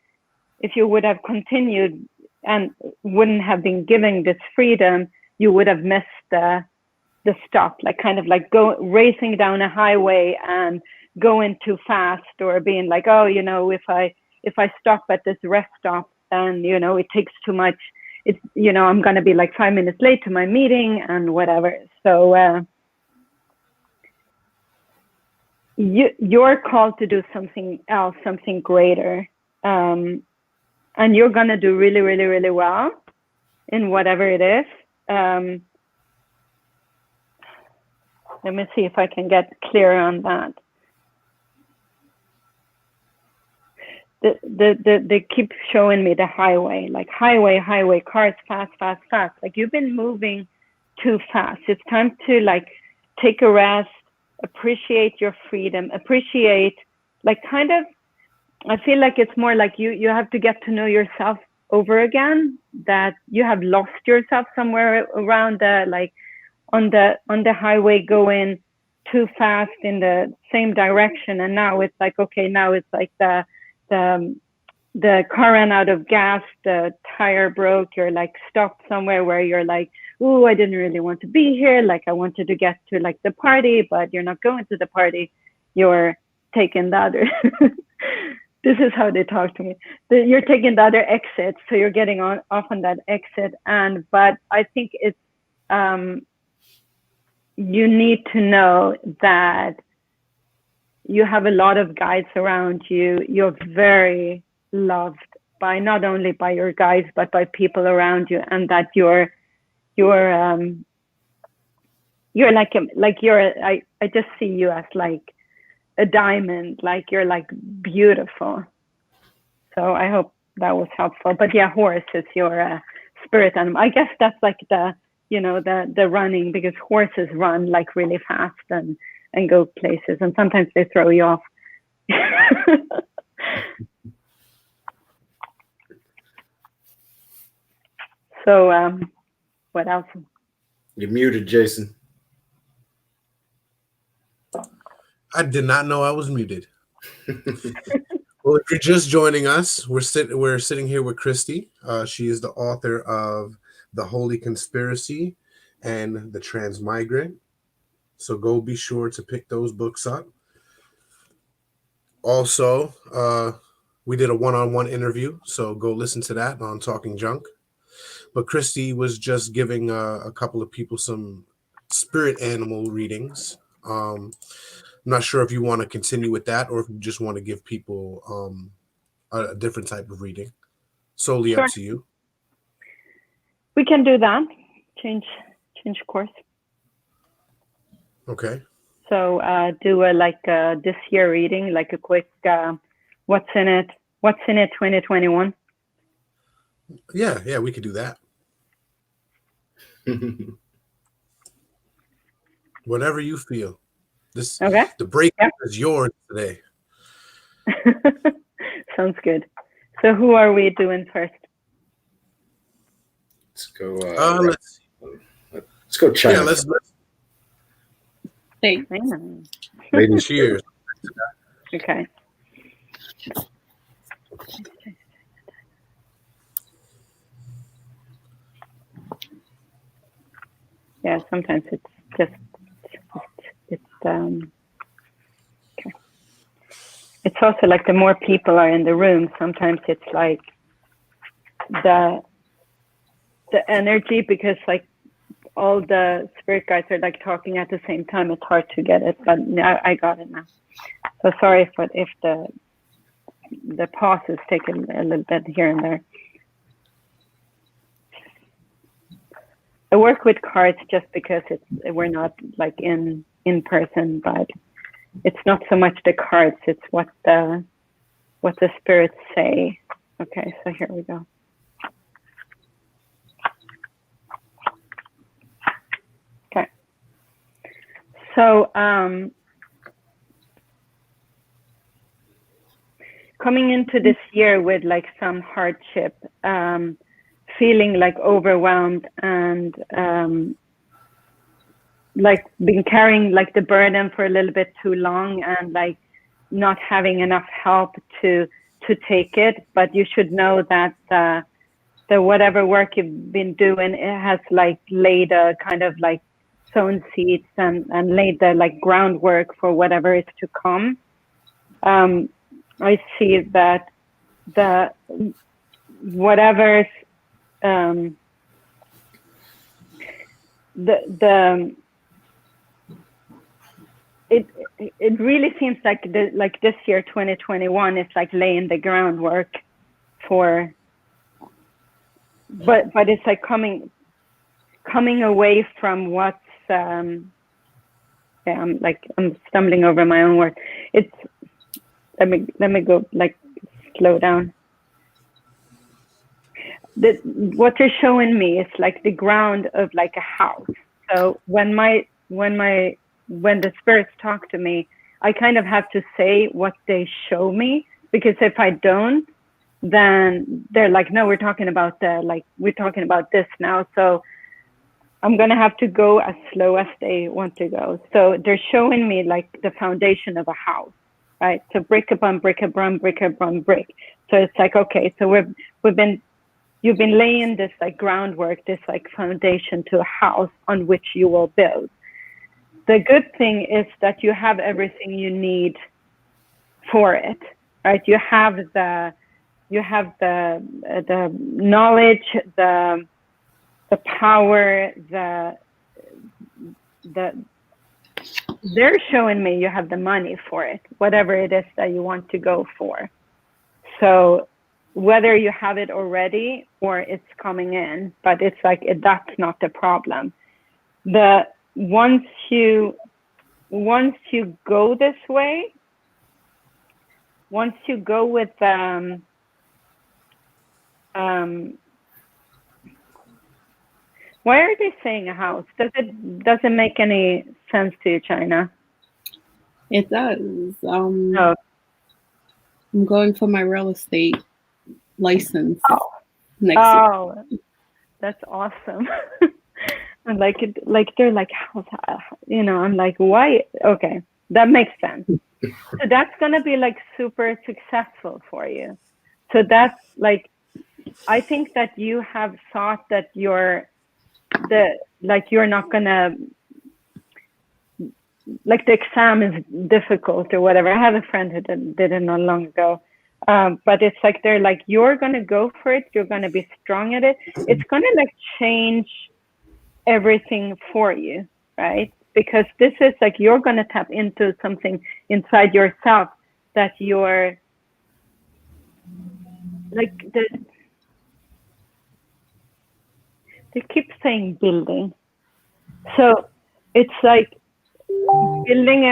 if you would have continued and wouldn't have been given this freedom, you would have missed the stop, like kind of like racing down a highway and going too fast, or being like, oh, if I stop at this rest stop, then it takes too much. It's I'm gonna be like 5 minutes late to my meeting and whatever. So you're called to do something else, something greater, and you're gonna do really, really, really well in whatever it is. Let me see if I can get clear on that. They keep showing me the highway, like highway, cars, fast. Like you've been moving too fast. It's time to like take a rest, appreciate your freedom, appreciate, like kind of, I feel like it's more like you have to get to know yourself over again, that you have lost yourself somewhere around like on the highway going too fast in the same direction, and now it's like, okay, now it's like the car ran out of gas, the tire broke, you're like stopped somewhere where you're like, oh, I didn't really want to be here, like I wanted to get to like the party, but you're not going to the party, you're taking the other this is how they talk to me, you're taking the other exit, so you're getting off on that exit. But I think it's you need to know that you have a lot of guides around you. You're very loved by, not only by your guides, but by people around you, and that you're like I just see you as like a diamond, like you're like beautiful. So I hope that was helpful. But yeah, horse is your spirit animal. I guess that's like the running, because horses run like really fast and go places, and sometimes they throw you off. So what else? You're muted, Jason. I did not know I was muted. Well, if you're just joining us, we're sitting here with Kristi. She is the author of The Holy Conspiracy and The Trans Migrant. So go be sure to pick those books up. Also, we did a one-on-one interview, so go listen to that on Talking Junk. But Kristi was just giving a couple of people some spirit animal readings. I'm not sure if you want to continue with that, or if you just want to give people a different type of reading. Solely Sure. up to you. We can do that. Change course. Okay. So do a this year reading, like a quick what's in it 2021. Yeah, we could do that. Whatever you feel. Okay. The break is yours today. Sounds good. So who are we doing first? Let's go. Let's go China. Yeah, let's Hey. ladies, cheers. Okay. Yeah, sometimes it's just okay. it's also like the more people are in the room, sometimes it's like the energy, because like all the spirit guides are like talking at the same time. It's hard to get it, but now I got it now. So sorry if the pauses take a little bit here and there. I work with cards just because we're not like in person, but it's not so much the cards, it's what the spirits say. Okay, so here we go. Okay. So coming into this year with like some hardship, feeling like overwhelmed and like been carrying like the burden for a little bit too long, and like not having enough help to take it. But you should know that the whatever work you've been doing, it has like laid a kind of like sown seeds and laid the like groundwork for whatever is to come. I see that the whatever's it really seems like this year 2021 is like laying the groundwork for, but it's like coming away from what's I'm stumbling over my own word. It's let me go like slow down. What they're showing me is like the ground of like a house. So when the spirits talk to me, I kind of have to say what they show me, because if I don't, then they're like, no, we're talking about this now. So I'm gonna have to go as slow as they want to go. So they're showing me like the foundation of a house, right? So brick upon brick upon brick upon brick. So it's like, okay, so you've been laying this like groundwork, this like foundation to a house on which you will build. The good thing is that you have everything you need for it, right? You have the knowledge, the power, they're showing me you have the money for it, whatever it is that you want to go for. So whether you have it already or it's coming in, but it's like, that's not the problem. Once you go this way, once you go with why are they saying a house? Does it make any sense to you, China? It does. No. I'm going for my real estate license next year. That's awesome. And they're like, I'm like, why? Okay, that makes sense. So that's gonna be like super successful for you. So that's like, I think that you have thought that you're not gonna, like the exam is difficult or whatever. I have a friend who did it not long ago. But it's like, they're like, you're gonna go for it. You're gonna be strong at it. It's gonna like change everything for you, right? Because this is like, you're gonna tap into something inside yourself that you're like, they keep saying building. So it's like building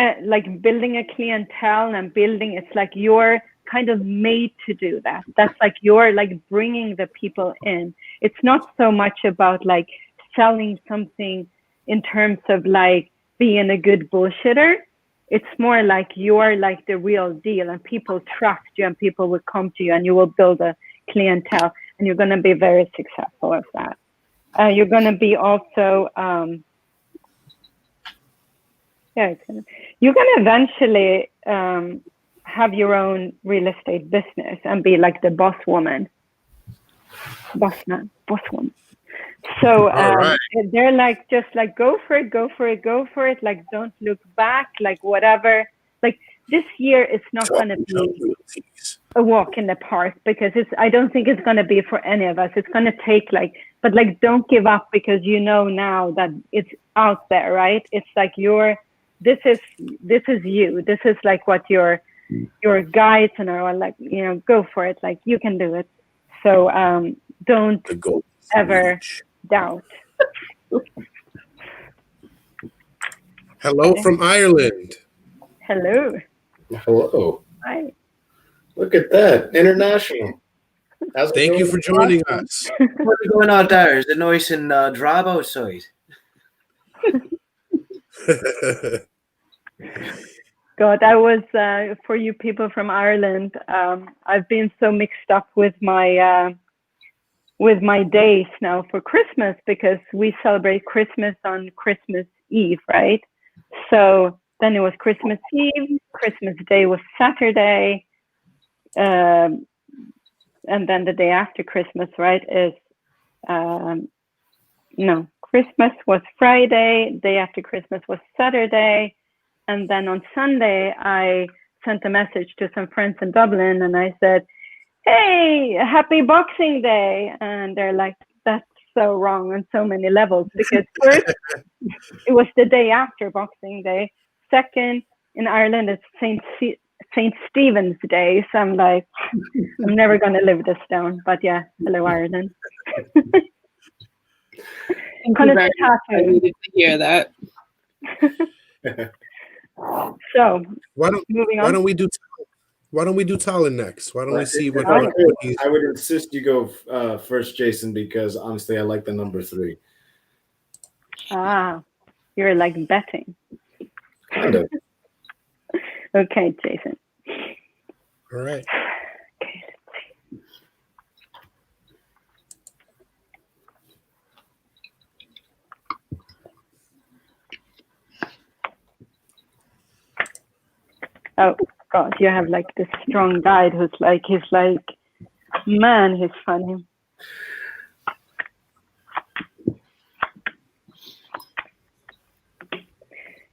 a clientele and it's like you're kind of made to do that. That's like you're like bringing the people in. It's not so much about like selling something in terms of like being a good bullshitter. It's more like you're like the real deal, and people trust you, and people will come to you, and you will build a clientele, and you're going to be very successful at that. You're going to be also you're going to eventually have your own real estate business and be like the boss woman, boss woman. So right. they're like, just like, go for it, like, don't look back, like whatever, like this year it's not going to be a walk in the park, because I don't think it's going to be for any of us. It's going to take but don't give up, because you know now that it's out there, right? It's like this is you. This is like what your guides and are like, go for it. Like, you can do it. So don't ever doubt. Hello from Ireland. Hello. Hello. Hi. Look at that. International. Thank you for joining us. What's going on there? Is it nice and drab outside? God, I was, for you people from Ireland, I've been so mixed up with my days now for Christmas, because we celebrate Christmas on Christmas Eve, right? So then it was Christmas Eve, Christmas Day was Saturday, and then the day after Christmas, right, is, Christmas was Friday, day after Christmas was Saturday, and then on Sunday, I sent a message to some friends in Dublin, and I said, hey, happy Boxing Day. And they're like, that's so wrong on so many levels, because first, it was the day after Boxing Day. Second, in Ireland, it's St. Stephen's Day. So I'm like, I'm never going to live this down. But yeah, hello, Ireland. I needed to hear that. So, moving on. Why don't we do Talon next? Why don't we see what I would insist you go first, Jason, because honestly, I like the number 3. Ah, you're like betting. Kind of. Okay, Jason. All right. Okay, let's see. Oh God, you have like this strong guide who's like, man, he's funny.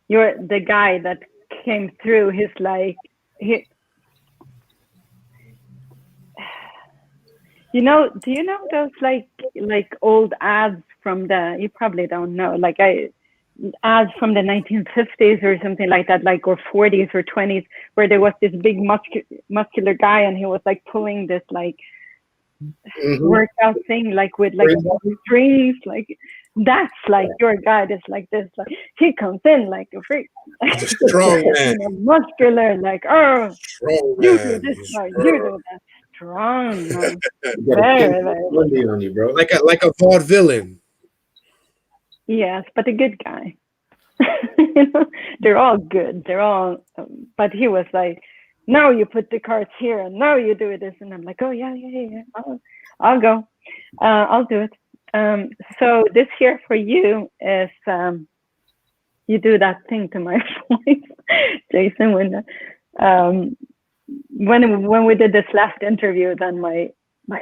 You're the guy that came through. He's like, do you know those like old ads from you probably don't know, ads from the 1950s or something like that, or 40s or 20s, where there was this big muscular guy, and he was like pulling this workout thing with strings, that's your guy is like this, he comes in like a freak, strong man, muscular, strong you man. do this, you do that, strong man. Very, very on you, bro. Like a vaudevillain. Yes, but a good guy. They're all good. They're all, but he was like, now you put the cards here, and now you do this, and I'm like, oh yeah. I'll go. I'll do it. So this year for you is you do that thing to my voice, Jason. When we did this last interview, then my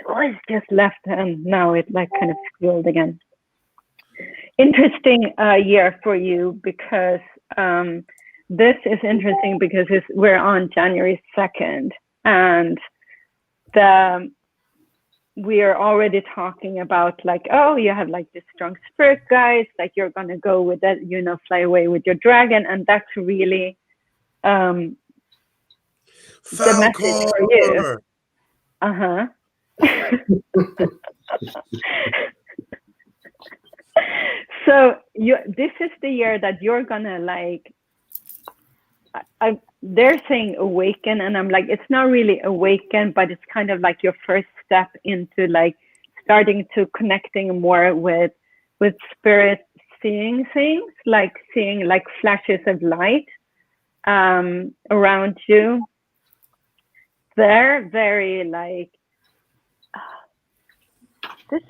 voice just left, and now it kind of squealed again. Interesting year for you, because this is interesting because we're on January 2nd, and we are already talking about you have this strong spirit guides, you're gonna go with that, fly away with your dragon, and that's really the message for you. So this is the year that you're gonna they're saying awaken, and I'm like, it's not really awaken, but it's kind of your first step into starting to connecting more with spirit, seeing things, seeing flashes of light around you. They're very this,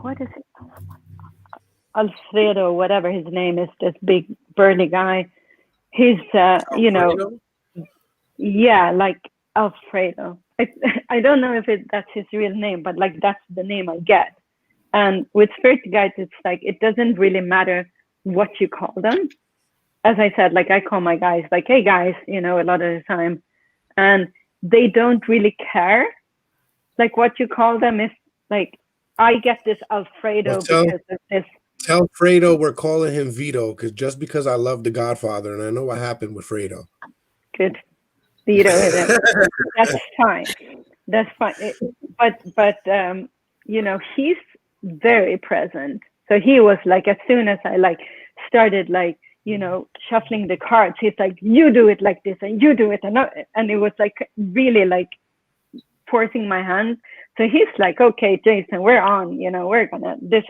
what is it? Alfredo, whatever his name is, this big burly guy. He's, Alfredo? Alfredo. I don't know if that's his real name, but that's the name I get. And with spirit guides, it's it doesn't really matter what you call them. as I said, like I call my guys like, hey guys, a lot of the time, and they don't really care like what you call them. If like I get this Alfredo because of this. Tell Fredo we're calling him Vito because I love The Godfather and I know what happened with Fredo. Good, Vito. That's fine. That's fine. But he's very present. So he was like, as soon as I like started like shuffling the cards, he's like, you do it like this and you do it, and it was like really like forcing my hand. So he's like, okay, Jason, we're on. We're gonna. This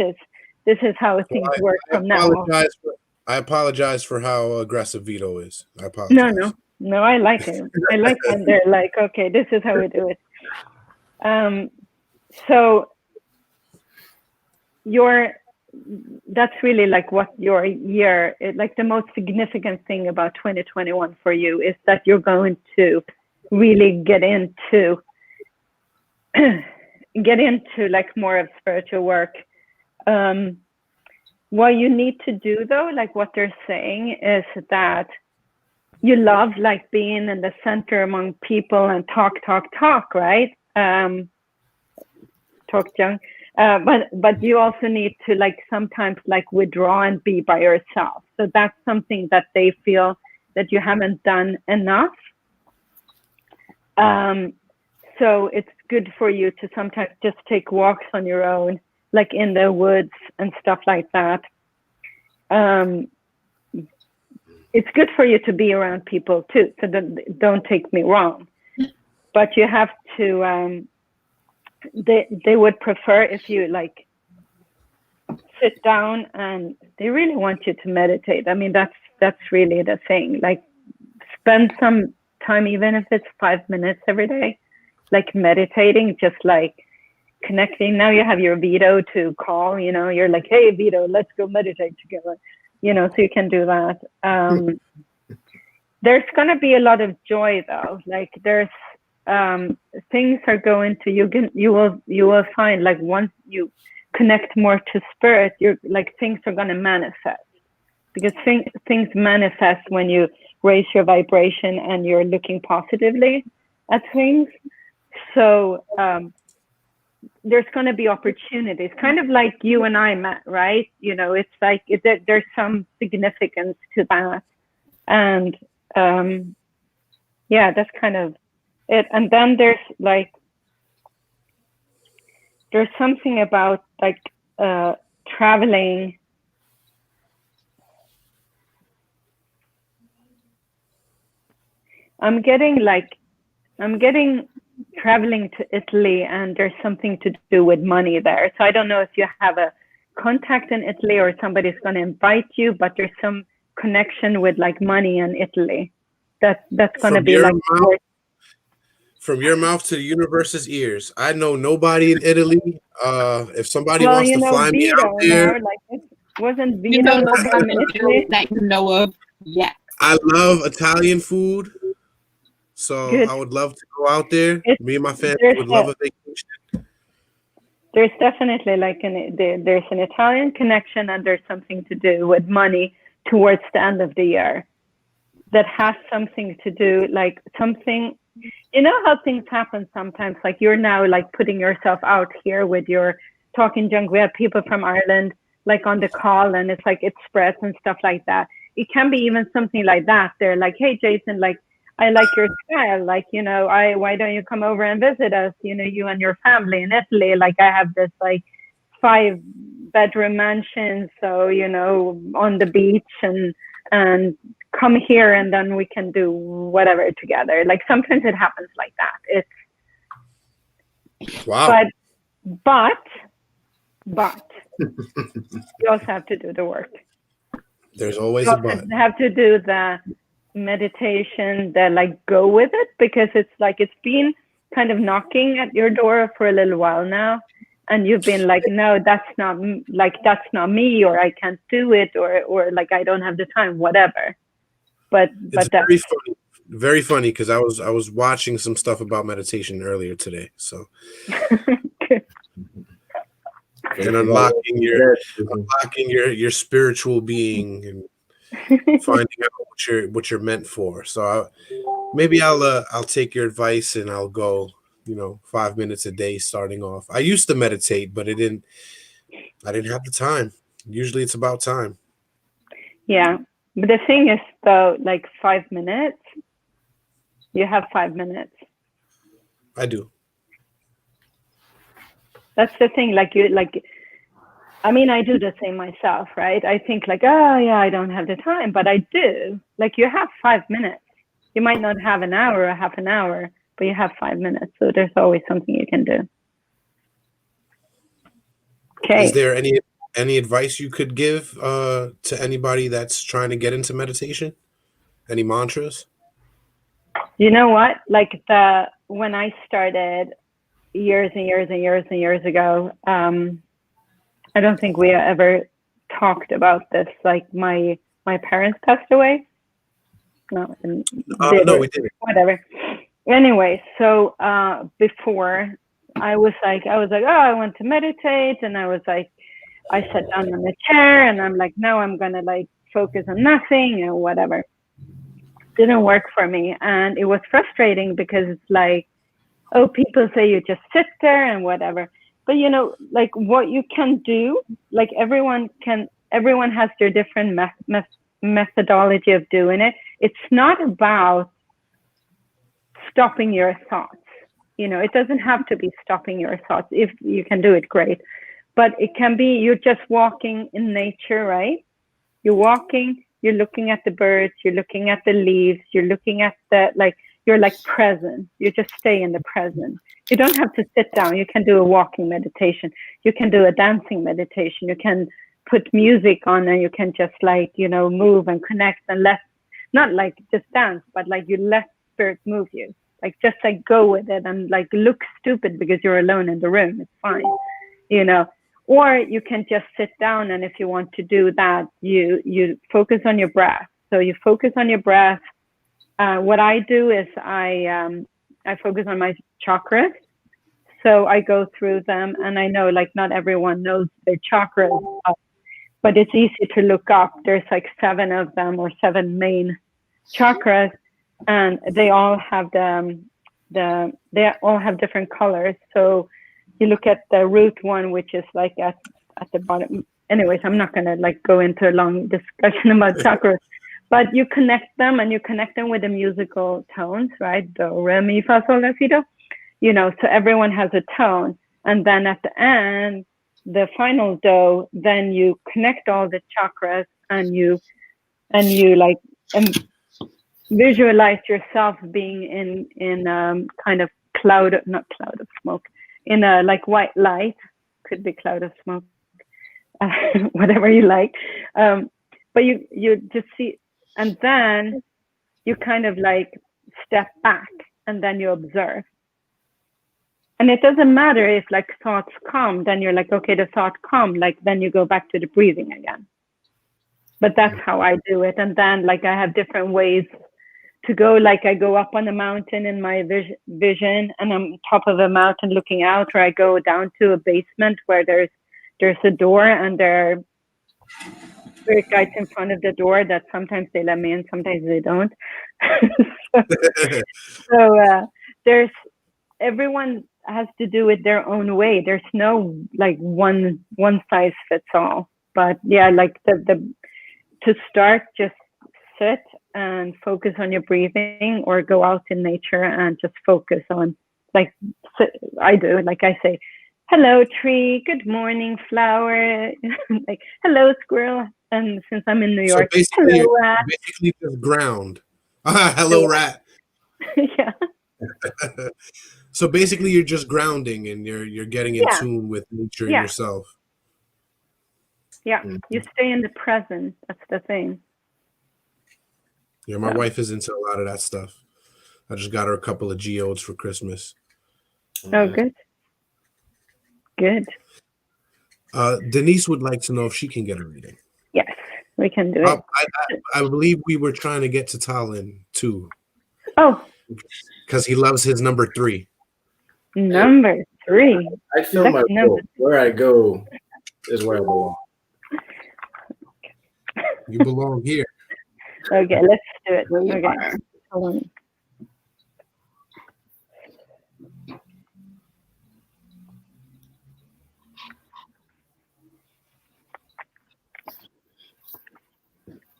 is how things work from now on. I apologize for how aggressive Vito is. I apologize. No, I like it. I like when they're like, okay, this is how we do it. So that's really like what your year, like the most significant thing about 2021 for you is that you're going to really get into like more of spiritual work. What you need to do though, like what they're saying is that you love like being in the center among people and talk, right? Talk junk. But you also need to like sometimes like withdraw and be by yourself. So that's something that they feel that you haven't done enough. So it's good for you to sometimes just take walks on your own, like in the woods and stuff like that. It's good for you to be around people too. So don't take me wrong, but you have to, they would prefer if you like sit down and they really want you to meditate. I mean, that's really the thing. Like spend some time, even if it's 5 minutes every day, like meditating, just like connecting. Now you have your Vito to call, you're like, hey Vito, let's go meditate together, so you can do that. There's going to be a lot of joy though. Like there's things are going to, you will find like once you connect more to spirit, you're like things are going to manifest, because things manifest when you raise your vibration and you're looking positively at things. So there's going to be opportunities, kind of like you and I met, right? It's like there's some significance to that. And that's kind of it. And then there's something about like traveling. I'm getting traveling to Italy, and there's something to do with money there. So I don't know if you have a contact in Italy or somebody's going to invite you, but there's some connection with like money in Italy. That's going to be like from your mouth to the universe's ears. I know nobody in Italy. If somebody wants to fly me out there, like it wasn't Vito in Italy that you know of yet. I love Italian food. So good. I would love to go out there. Me and my family would love a vacation. There's definitely like there's an Italian connection, and there's something to do with money towards the end of the year that has something to do, like something, how things happen sometimes, like you're now like putting yourself out here with your talking junk. We have people from Ireland like on the call, and it's like it spreads and stuff like that. It can be even something like that. They're like, hey Jason, like I like your style, like, why don't you come over and visit us, you and your family in Italy, like I have this like 5-bedroom mansion, so, on the beach, and come here and then we can do whatever together. Like sometimes it happens like that. It's wow. But you also have to do the work. There's always a but. You have to do the meditation that like go with it, because it's like it's been kind of knocking at your door for a little while now, and you've been like, no, that's not me, or I can't do it, or like I don't have the time, whatever. But it's very funny because I was watching some stuff about meditation earlier today, so and unlocking your spiritual being and finding out what you're meant for. So maybe I'll take your advice and I'll go, 5 minutes a day starting off. I used to meditate, but I didn't have the time. Usually it's about time. Yeah. But the thing is though, like 5 minutes, you have 5 minutes. I do. That's the thing. I do the same myself, right? I think like, oh yeah, I don't have the time, but I do. Like you have 5 minutes. You might not have an hour or half an hour, but you have 5 minutes. So there's always something you can do. Okay. Is there any advice you could give to anybody that's trying to get into meditation? Any mantras? You know what? Like when I started years and years and years and years ago, I don't think we ever talked about this. Like my parents passed away. No, we didn't. Whatever. Anyway, so before I was like, oh, I want to meditate, and I was like, I sat down on the chair, and I'm like, no, I'm gonna like focus on nothing and whatever. Didn't work for me, and it was frustrating because it's like, oh, people say you just sit there and whatever. But like what you can do, like everyone has their different methodology of doing it. It's not about stopping your thoughts. It doesn't have to be stopping your thoughts. If you can do it, great. But it can be you're just walking in nature, right? You're walking, you're looking at the birds, you're looking at the leaves, you're looking at you're like present. You just stay in the present. You don't have to sit down. You can do a walking meditation. You can do a dancing meditation. You can put music on and you can just move and connect and not like just dance, but like you let spirit move you. Like just like go with it and like look stupid because you're alone in the room. It's fine, Or you can just sit down, and if you want to do that, you focus on your breath. So you focus on your breath. What I do is I focus on my chakras. So I go through them, and I know like not everyone knows their chakras, but it's easy to look up. There's like 7 of them or 7 main chakras, and they all have they all have different colors. So you look at the root one, which is like at the bottom. Anyways, I'm not gonna like go into a long discussion about chakras. But you connect them, and you connect them with the musical tones, right? Do, re, mi, fa, sol, la, si, do. So everyone has a tone. And then at the end, the final do, then you connect all the chakras and you like visualize yourself being in kind of not cloud of smoke, in a like white light, could be cloud of smoke, whatever you like. But you just see. And then you kind of like step back and then you observe. And it doesn't matter if like thoughts come, then you're like, okay, the thought come, like then you go back to the breathing again. But that's how I do it. And then like I have different ways to go. Like I go up on the mountain in my vision, and I'm top of a mountain looking out, or I go down to a basement where there's a door, and there are spirit guides in front of the door that sometimes they let me in, sometimes they don't. so there's everyone has to do it their own way. There's no like one size fits all. But yeah, like the to start, just sit and focus on your breathing, or go out in nature and just focus on like I do. Like I say, hello tree, good morning flower, like hello squirrel. And since I'm in New York, so basically, hello rat. Basically just ground. Hello rat. Yeah. So basically you're just grounding, and you're getting in tune with nature and yourself. Yeah, you stay in the present. That's the thing. Yeah, my wife is into a lot of that stuff. I just got her a couple of geodes for Christmas. Oh, good. Good. Denise would like to know if she can get a reading. Yes, we can do it. I believe we were trying to get to Talon too. Oh. Because he loves his number 3. Number 3. I feel my role. Where I go is where I belong. You belong here. Okay, let's do it. There you Okay, are. hold on.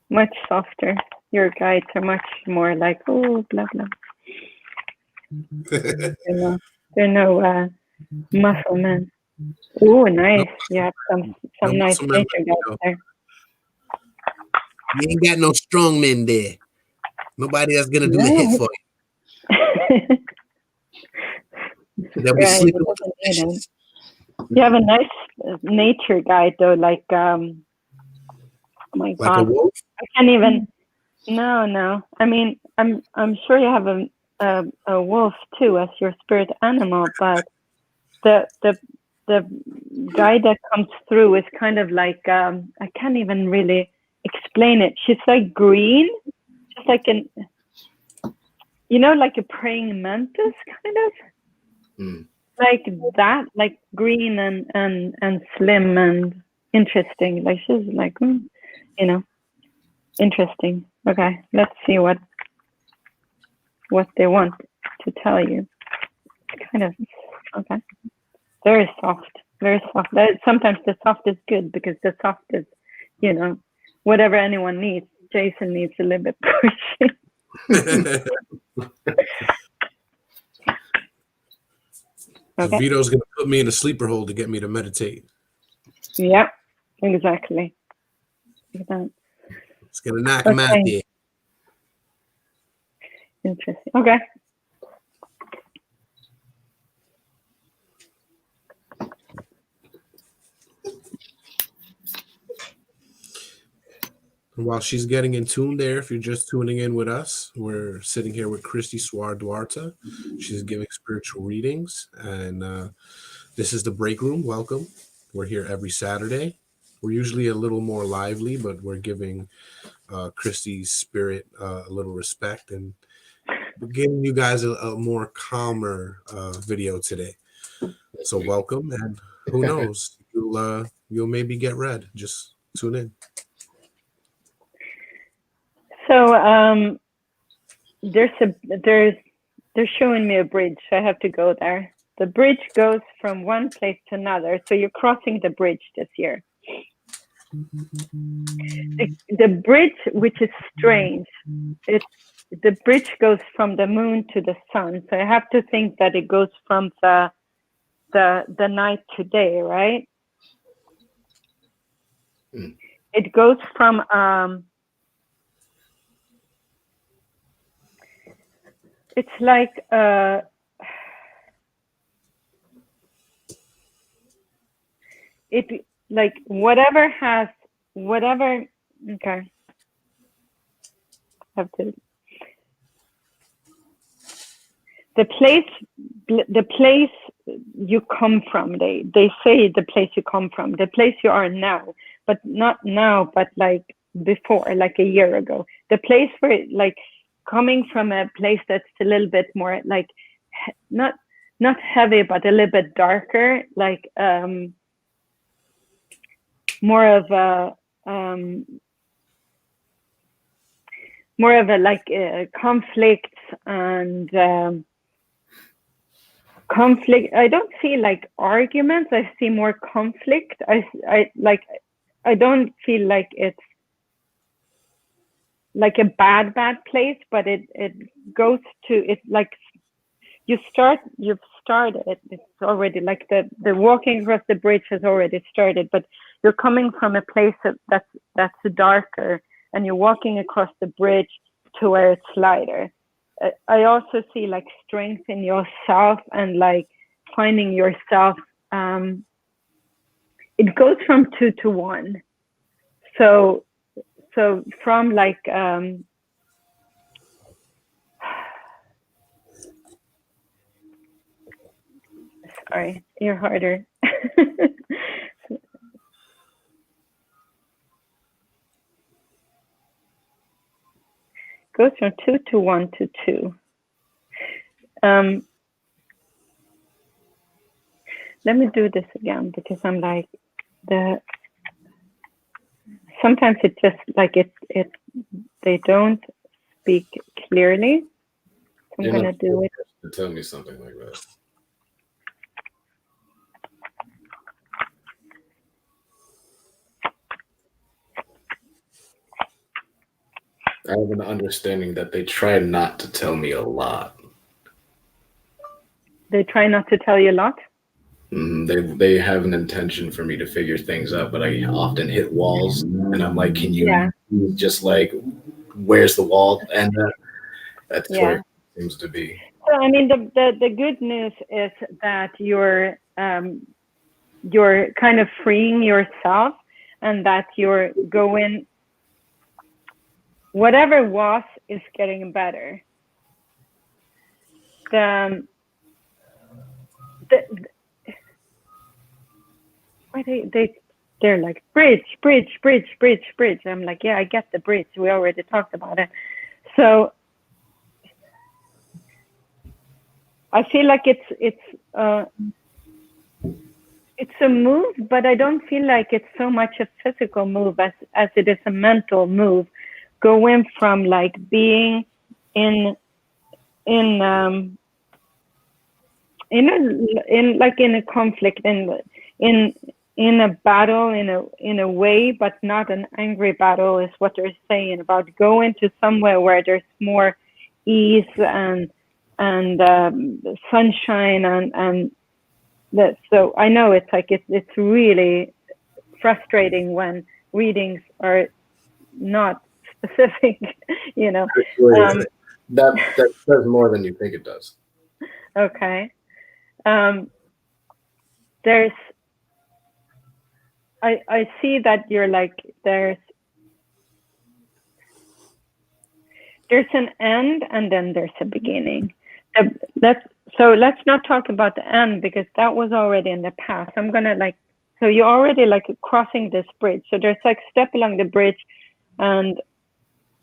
Much softer. Your guides are much more like, oh, blah, blah. They're no muscle men. Oh, nice. You have some No nice muscle men, nature guides there. You ain't got no strong men there. Nobody that's gonna do the hit for you. They'll be Right, sleeping it with the doesn't need fishes. You have a nice nature guide though, like oh my Like God, a wolf. I can't even. No. I mean, I'm sure you have a wolf too as your spirit animal, but the guide that comes through is kind of like I can't even really explain it. She's like green, just like like a praying mantis kind of. Like that, like green and slim and interesting. Like she's like, interesting. Okay, let's see what they want to tell you. It's kind of okay. Very soft, very soft. Sometimes the soft is good because the soft is, whatever anyone needs. Jason needs a little bit pushing. Okay. Vito's gonna put me in a sleeper hold to get me to meditate. Yep, exactly. It's gonna knock him out there. Interesting. Okay. While she's getting in tune there, if you're just tuning in with us, we're sitting here with Kristi Saare Duarte. She's giving spiritual readings, and this is the break room. Welcome. We're here every Saturday. We're usually a little more lively, but we're giving Kristi's spirit a little respect, and we're giving you guys a more calmer video today. So welcome, and who knows, you'll maybe get read. Just tune in. So they're showing me a bridge. So I have to go there. The bridge goes from one place to another. So you're crossing the bridge this year. The bridge, which is strange, the bridge goes from the moon to the sun. So I have to think that it goes from the night to day, right? It goes from it's like it like whatever. Okay, have to. The place you come from. They say the place you come from, the place you are now, but not now, but like before, like a year ago. The place where like coming from a place that's a little bit more like not heavy, but a little bit darker, like more of a like conflicts and conflict. I don't see like arguments. I see more conflict. I don't feel like it's like a bad place, but it goes to it like you've started. It's already like the walking across the bridge has already started, but you're coming from a place that's darker, and you're walking across the bridge to where it's lighter. I also see like strength in yourself and like finding yourself. It goes from 2 to 1. So from like sorry, you're harder. Goes from 2 to 1 to 2. Let me do this again because I'm like sometimes it just like it they don't speak clearly. I'm You're going not to do it. to tell me something like that. I have an understanding that they try not to tell me a lot. They try not to tell you a lot. They have an intention for me to figure things out, but I often hit walls, and I'm like, can you just like, where's the wall? And that's where it seems to be. So I mean, the good news is that you're kind of freeing yourself, and that you're going. Whatever was is getting better. They're like bridge. I'm like, yeah, I get the bridge. We already talked about it. So I feel like it's a move, but I don't feel like it's so much a physical move as it is a mental move. Going from like being in a conflict, in a battle, in a way, but not an angry battle, is what they're saying, about going to somewhere where there's more ease and sunshine and that. So I know it's like it's really frustrating when readings are not specific, you know. That does more than you think it does. Okay. I see that you're like, there's an end and then there's a beginning. So let's not talk about the end, because that was already in the past. I'm gonna like, so you're already like crossing this bridge. So there's like step along the bridge, and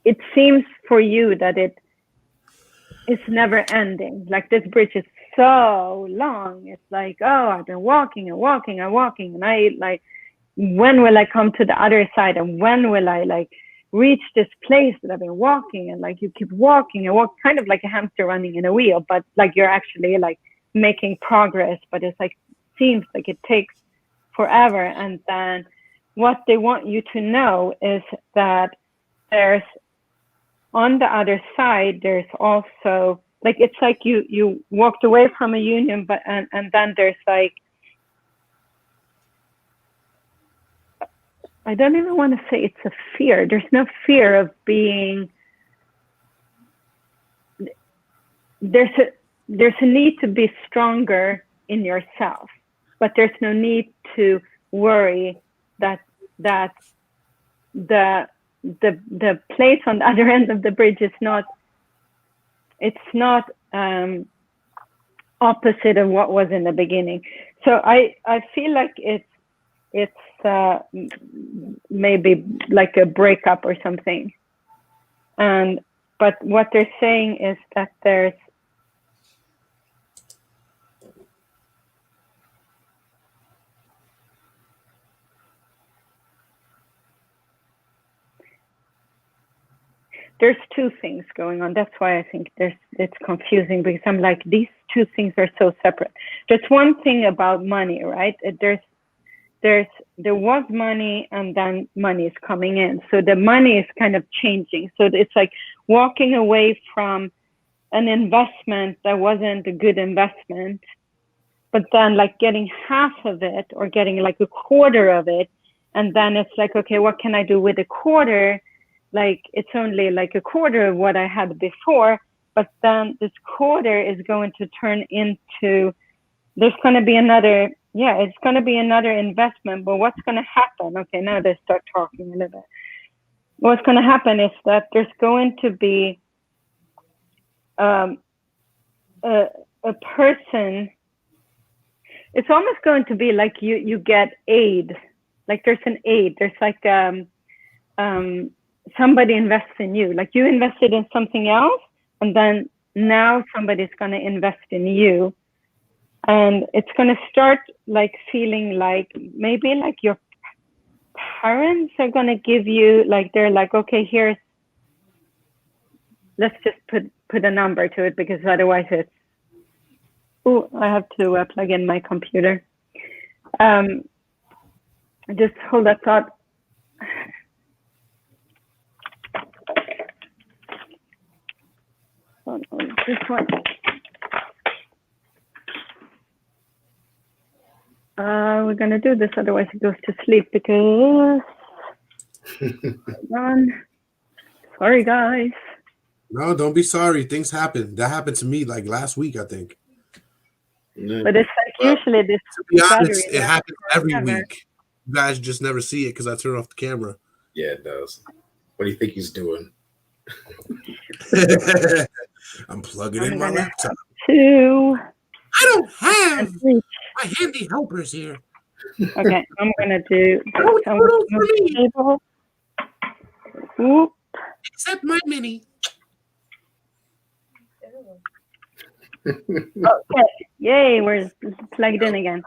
it seems for you that it's never ending. Like this bridge is so long. It's like, oh, I've been walking, and I like, when will I come to the other side, and when will I like reach this place that I've been walking? And like you keep walking and walk, kind of like a hamster running in a wheel, but like you're actually like making progress, but it's like seems like it takes forever. And then what they want you to know is that there's, on the other side, there's also like, it's like you walked away from a union, but and then there's like, I don't even want to say it's a fear. There's no fear of being, there's a need to be stronger in yourself, but there's no need to worry that the place on the other end of the bridge is not, it's not opposite of what was in the beginning. So I feel like it's maybe like a breakup or something. But what they're saying is that there's two things going on. That's why I think it's confusing, because I'm like, these two things are so separate. There's one thing about money, right? There was money, and then money is coming in. So the money is kind of changing. So it's like walking away from an investment that wasn't a good investment, but then like getting half of it, or getting like a quarter of it. And then it's like, okay, what can I do with a quarter? Like it's only like a quarter of what I had before, but then this quarter is going to turn into, there's going to be another, it's going to be another investment. But what's going to happen? Okay, now they start talking a little bit. What's going to happen is that there's going to be a person. It's almost going to be like you get aid. Like there's an aid. There's like somebody invests in you. Like you invested in something else, and then now somebody's going to invest in you. And it's going to start like feeling like maybe like your parents are going to give you, like they're like, okay, here's let's just put a number to it, because otherwise it's, oh, I have to plug in my computer. Just hold that thought. Oh, no, this one. We're gonna do this, otherwise it goes to sleep, because sorry guys. No, don't be sorry. Things happen. That happened to me like last week, I think. But it's like usually this. To be honest, battery it happens every forever. week. You guys just never see it because I turn off the camera. Yeah, it does. What do you think he's doing? I'm plugging in my laptop. Two. I don't have And three. my handy helpers here. Okay, I'm gonna do. Don't I'm put gonna it for move the me. table. Whoop. Except my mini. Okay. Yay, we're plugged in again.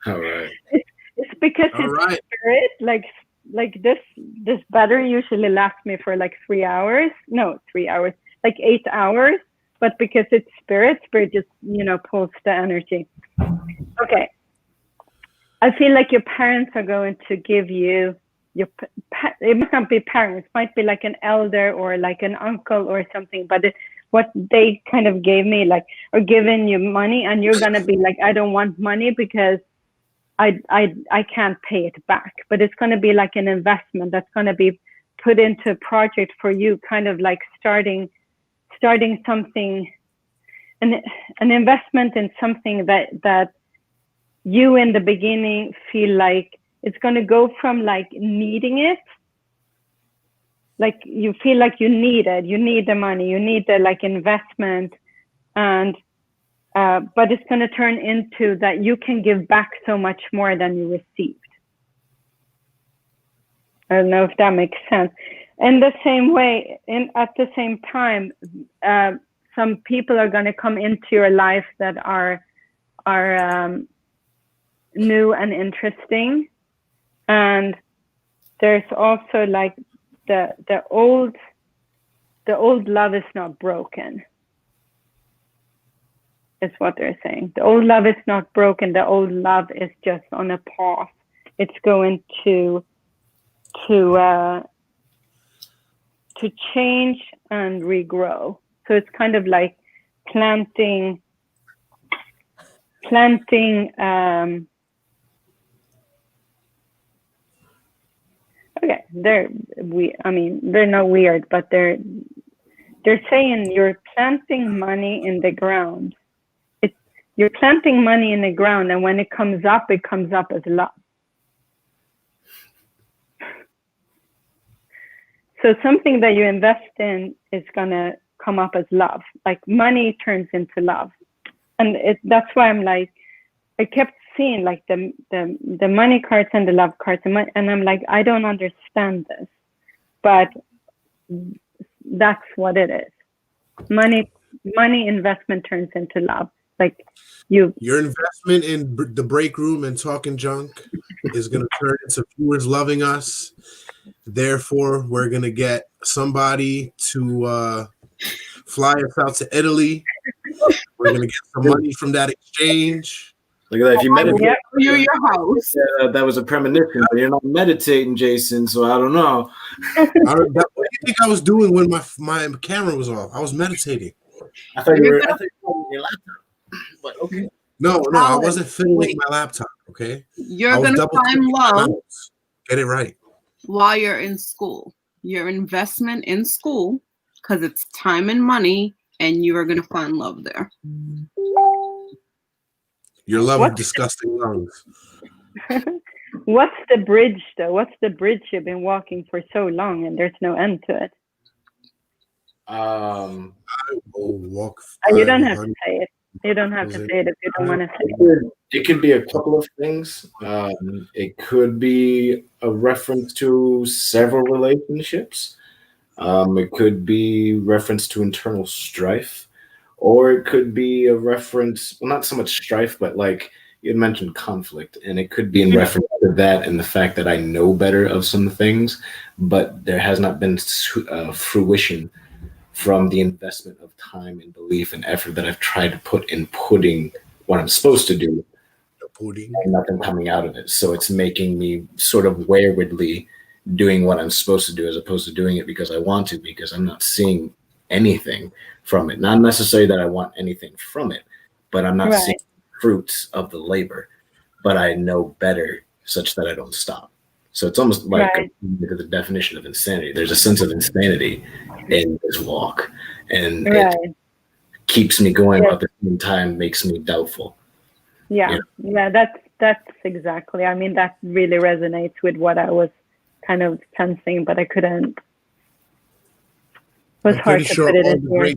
All right. It's because All it's right. spirit, like this battery usually lasts me for like 3 hours. No, 3 hours, like 8 hours. But because it's spirit just, pulls the energy. Okay. I feel like your parents are going to give you it might be parents, might be like an elder or like an uncle or something, but what they kind of gave me, like, or giving you money, and you're gonna be like, I don't want money because I can't pay it back. But it's gonna be like an investment that's gonna be put into a project for you, kind of like starting something, an investment in something that you in the beginning feel like it's going to go from like needing it, like you feel like you need it, you need the money, you need the like investment, and but it's going to turn into that you can give back so much more than you received. I don't know if that makes sense. In the same way, at the same time, some people are going to come into your life that are new and interesting, and there's also like the old love is not broken. Is what they're saying. The old love is not broken. The old love is just on a pause. It's going to change and regrow. So it's kind of like planting okay, they're not weird, but they're saying you're planting money in the ground. You're planting money in the ground, and when it comes up as love. So something that you invest in is gonna come up as love. Like money turns into love, and that's why I'm like, I kept seeing like the money cards and the love cards, and I'm like, I don't understand this, but that's what it is. Money investment turns into love. Like your investment in the break room and talking junk is going to turn into viewers loving us. Therefore, we're going to get somebody to fly us out to Italy. We're going to get some money from that exchange. Look at that. If you meditate, your house. That was a premonition, but you're not meditating, Jason, so I don't know. What do you think I was doing when my camera was off? I was meditating. I thought you were on your laptop. But okay. No, I wasn't fiddling my laptop, okay? You're going to find love. Get it right. While you're in school. Your investment in school, because it's time and money, and you are going to find love there. Your love of disgusting lungs. What's the bridge, though? What's the bridge you've been walking for so long and there's no end to it? I will walk. You don't have to say it. You don't have to say it if you don't want to say it. It could be a couple of things. It could be a reference to several relationships. It could be reference to internal strife. Or it could be a reference, well, not so much strife, but like you had mentioned conflict. And it could be in reference to that and the fact that I know better of some things, but there has not been fruition from the investment of time and belief and effort that I've tried to put in putting what I'm supposed to do and nothing coming out of it. So it's making me sort of waywardly doing what I'm supposed to do as opposed to doing it because I want to, because I'm not seeing anything from it. Not necessarily that I want anything from it, but I'm not seeing fruits of the labor. But I know better such that I don't stop. So it's almost like the definition of insanity. There's a sense of insanity in this walk, and it keeps me going, but at the same time makes me doubtful. Yeah, that's exactly. I mean, that really resonates with what I was kind of sensing, but I couldn't. It was hard to put it in here.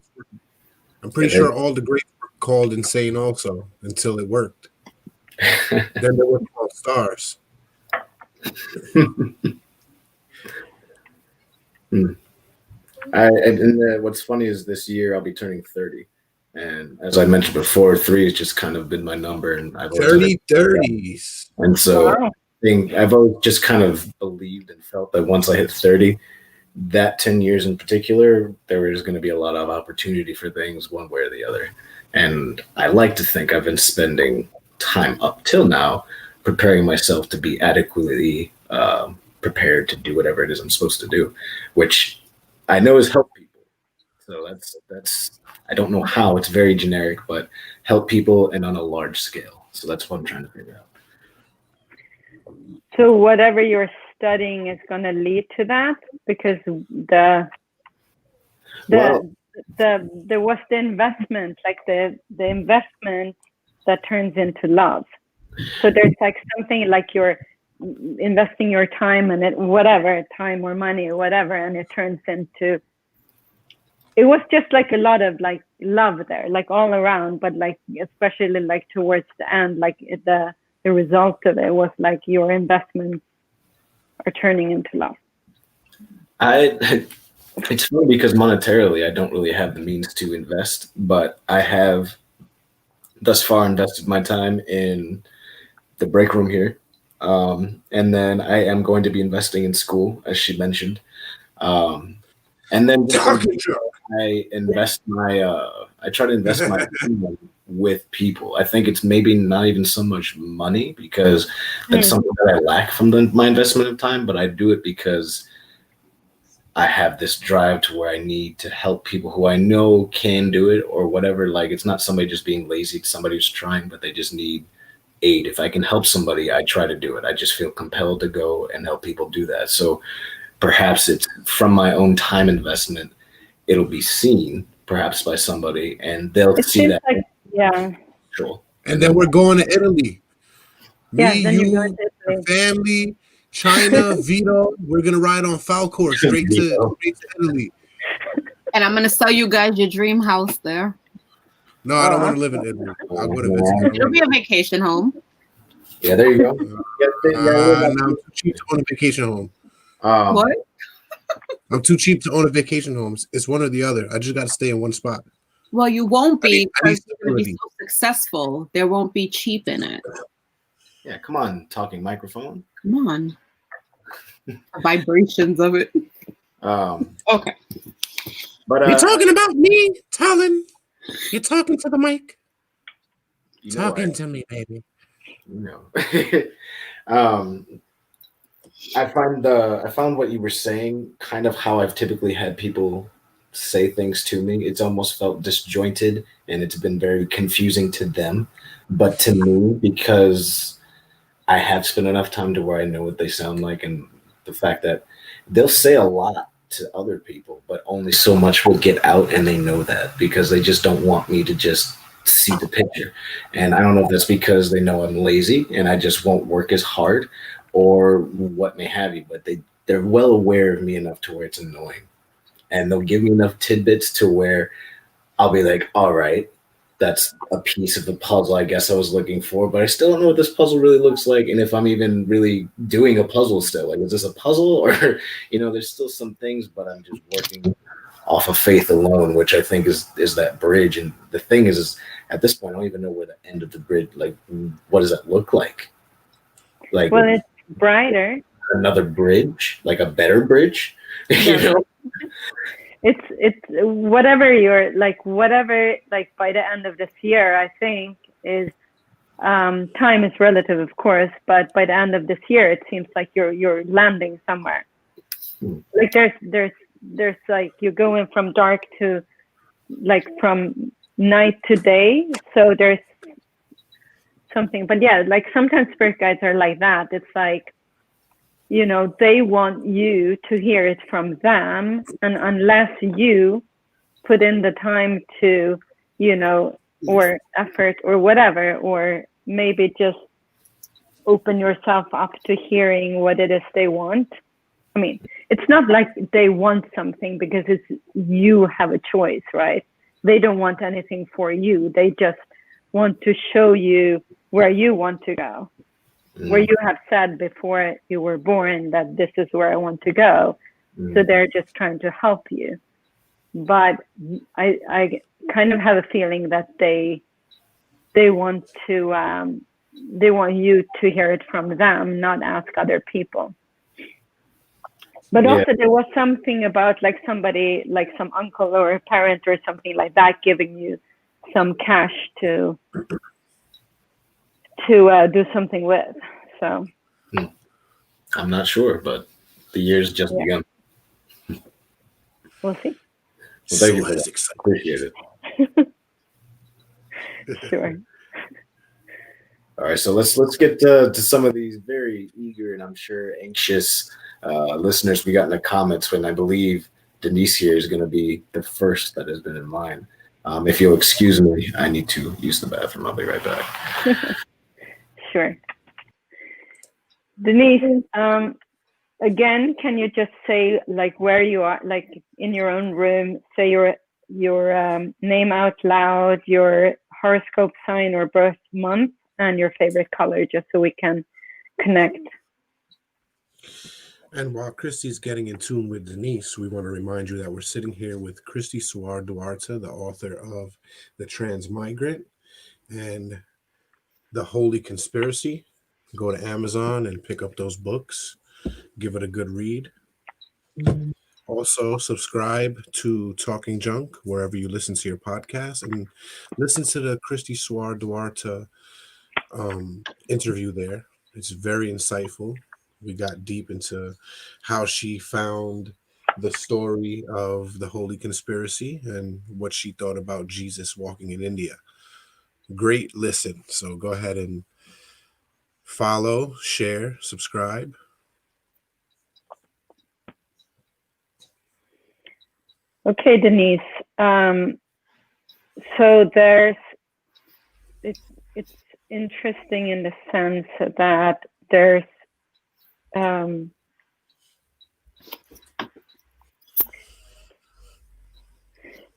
I'm pretty sure all the greats were called insane also until it worked. Then they were called stars. What's funny is this year I'll be turning 30. And as I mentioned before, 3 has just kind of been my number. And I've 30s. And so I've always just kind of believed and felt that once I hit 30, that 10 years in particular, there is going to be a lot of opportunity for things one way or the other. And I like to think I've been spending time up till now preparing myself to be adequately prepared to do whatever it is I'm supposed to do, which I know is help people. So that's I don't know how, it's very generic, but help people and on a large scale. So that's what I'm trying to figure out. So whatever you're studying is going to lead to that, because the what's the investment, like the investment that turns into love. So there's like something like you're investing your time and whatever, time or money or whatever, and it turns into, it was just like a lot of like love there, like all around, but like especially like towards the end, like the result of it was like your investments are turning into love. It's funny because monetarily I don't really have the means to invest, but I have thus far invested my time in the break room here. And then I am going to be investing in school, as she mentioned. And then I invest I try to invest my time with people. I think it's maybe not even so much money, because that's something that I lack from my investment of time, but I do it because I have this drive to where I need to help people who I know can do it or whatever. Like, it's not somebody just being lazy. It's somebody who's trying, but they just need aid. If I can help somebody, I try to do it. I just feel compelled to go and help people do that. So perhaps it's from my own time investment, it'll be seen perhaps by somebody and they'll see that. Like, yeah. Sure. And then we're going to Italy. Yeah, Me, then you, you're going to Italy. family, China, Vito. We're going to ride on Falcor straight to Italy. And I'm going to sell you guys your dream house there. No, I don't want to live in Italy. I'll go to Italy. It'll be a vacation home. Yeah, there you go. I'm too cheap to own a vacation home. What? I'm too cheap to own a vacation home. It's one or the other. I just got to stay in one spot. Well, you won't be, I need because you're going to be so successful. There won't be cheap in it. Yeah, come on, talking microphone. Come on. Vibrations of it. Okay. But you're talking about me, Talon. You're talking to the mic. Talking to me, baby. No. I found what you were saying kind of how I've typically had people say things to me. It's almost felt disjointed and it's been very confusing to them. But to me, because I have spent enough time to where I know what they sound like, and the fact that they'll say a lot to other people, but only so much will get out, and they know that because they just don't want me to just see the picture. And I don't know if that's because they know I'm lazy and I just won't work as hard or what may have you, but they're well aware of me enough to where it's annoying. And they'll give me enough tidbits to where I'll be like, all right, that's a piece of the puzzle I guess I was looking for, but I still don't know what this puzzle really looks like. And if I'm even really doing a puzzle still, like, is this a puzzle? Or, there's still some things, but I'm just working off of faith alone, which I think is that bridge. And the thing is at this point, I don't even know where the end of the bridge, like, what does that look like? Like, well, it's brighter. Another bridge, like a better bridge, it's whatever you're like, whatever, like by the end of this year, I think is, time is relative, of course, but by the end of this year, it seems like you're landing somewhere. Like there's like, you're going from dark to, like, from night to day. So there's something, but yeah, like sometimes spirit guides are like that. It's like, you know, they want you to hear it from them, and unless you put in the time to, you know, or effort or whatever, or maybe just open yourself up to hearing what it is they want. I mean, it's not like they want something, because it's, you have a choice, right? They don't want anything for you. They just want to show you where you want to go, where you have said before you were born that this is where I want to go. So they're just trying to help you. But I kind of have a feeling that they want to, they want you to hear it from them, not ask other people. But also there was something about like somebody, like some uncle or a parent or something like that, giving you some cash to do something with. So I'm not sure, but the year's just begun. We'll see. Well, thank you for that. Appreciate it. Sure. All right, so let's get to some of these very eager and I'm sure anxious listeners we got in the comments. When I believe Denise here is going to be the first that has been in line. If you'll excuse me, I need to use the bathroom. I'll be right back. Sure. Denise, again, can you just say like where you are, like in your own room, say your name out loud, your horoscope sign or birth month, and your favorite color, just so we can connect. And while Kristi's getting in tune with Denise, we want to remind you that we're sitting here with Kristi Saare Duarte, the author of The Trans Migrant and The Holy Conspiracy. Go to Amazon and pick up those books. Give it a good read. Also, subscribe to Talking Junk wherever you listen to your podcast, and listen to the Kristi Saare Duarte interview there. It's very insightful. We got deep into how she found the story of the Holy Conspiracy and what she thought about Jesus walking in India. Great listen. So go ahead and follow, share, subscribe. Okay, Denise. So it's interesting in the sense that there's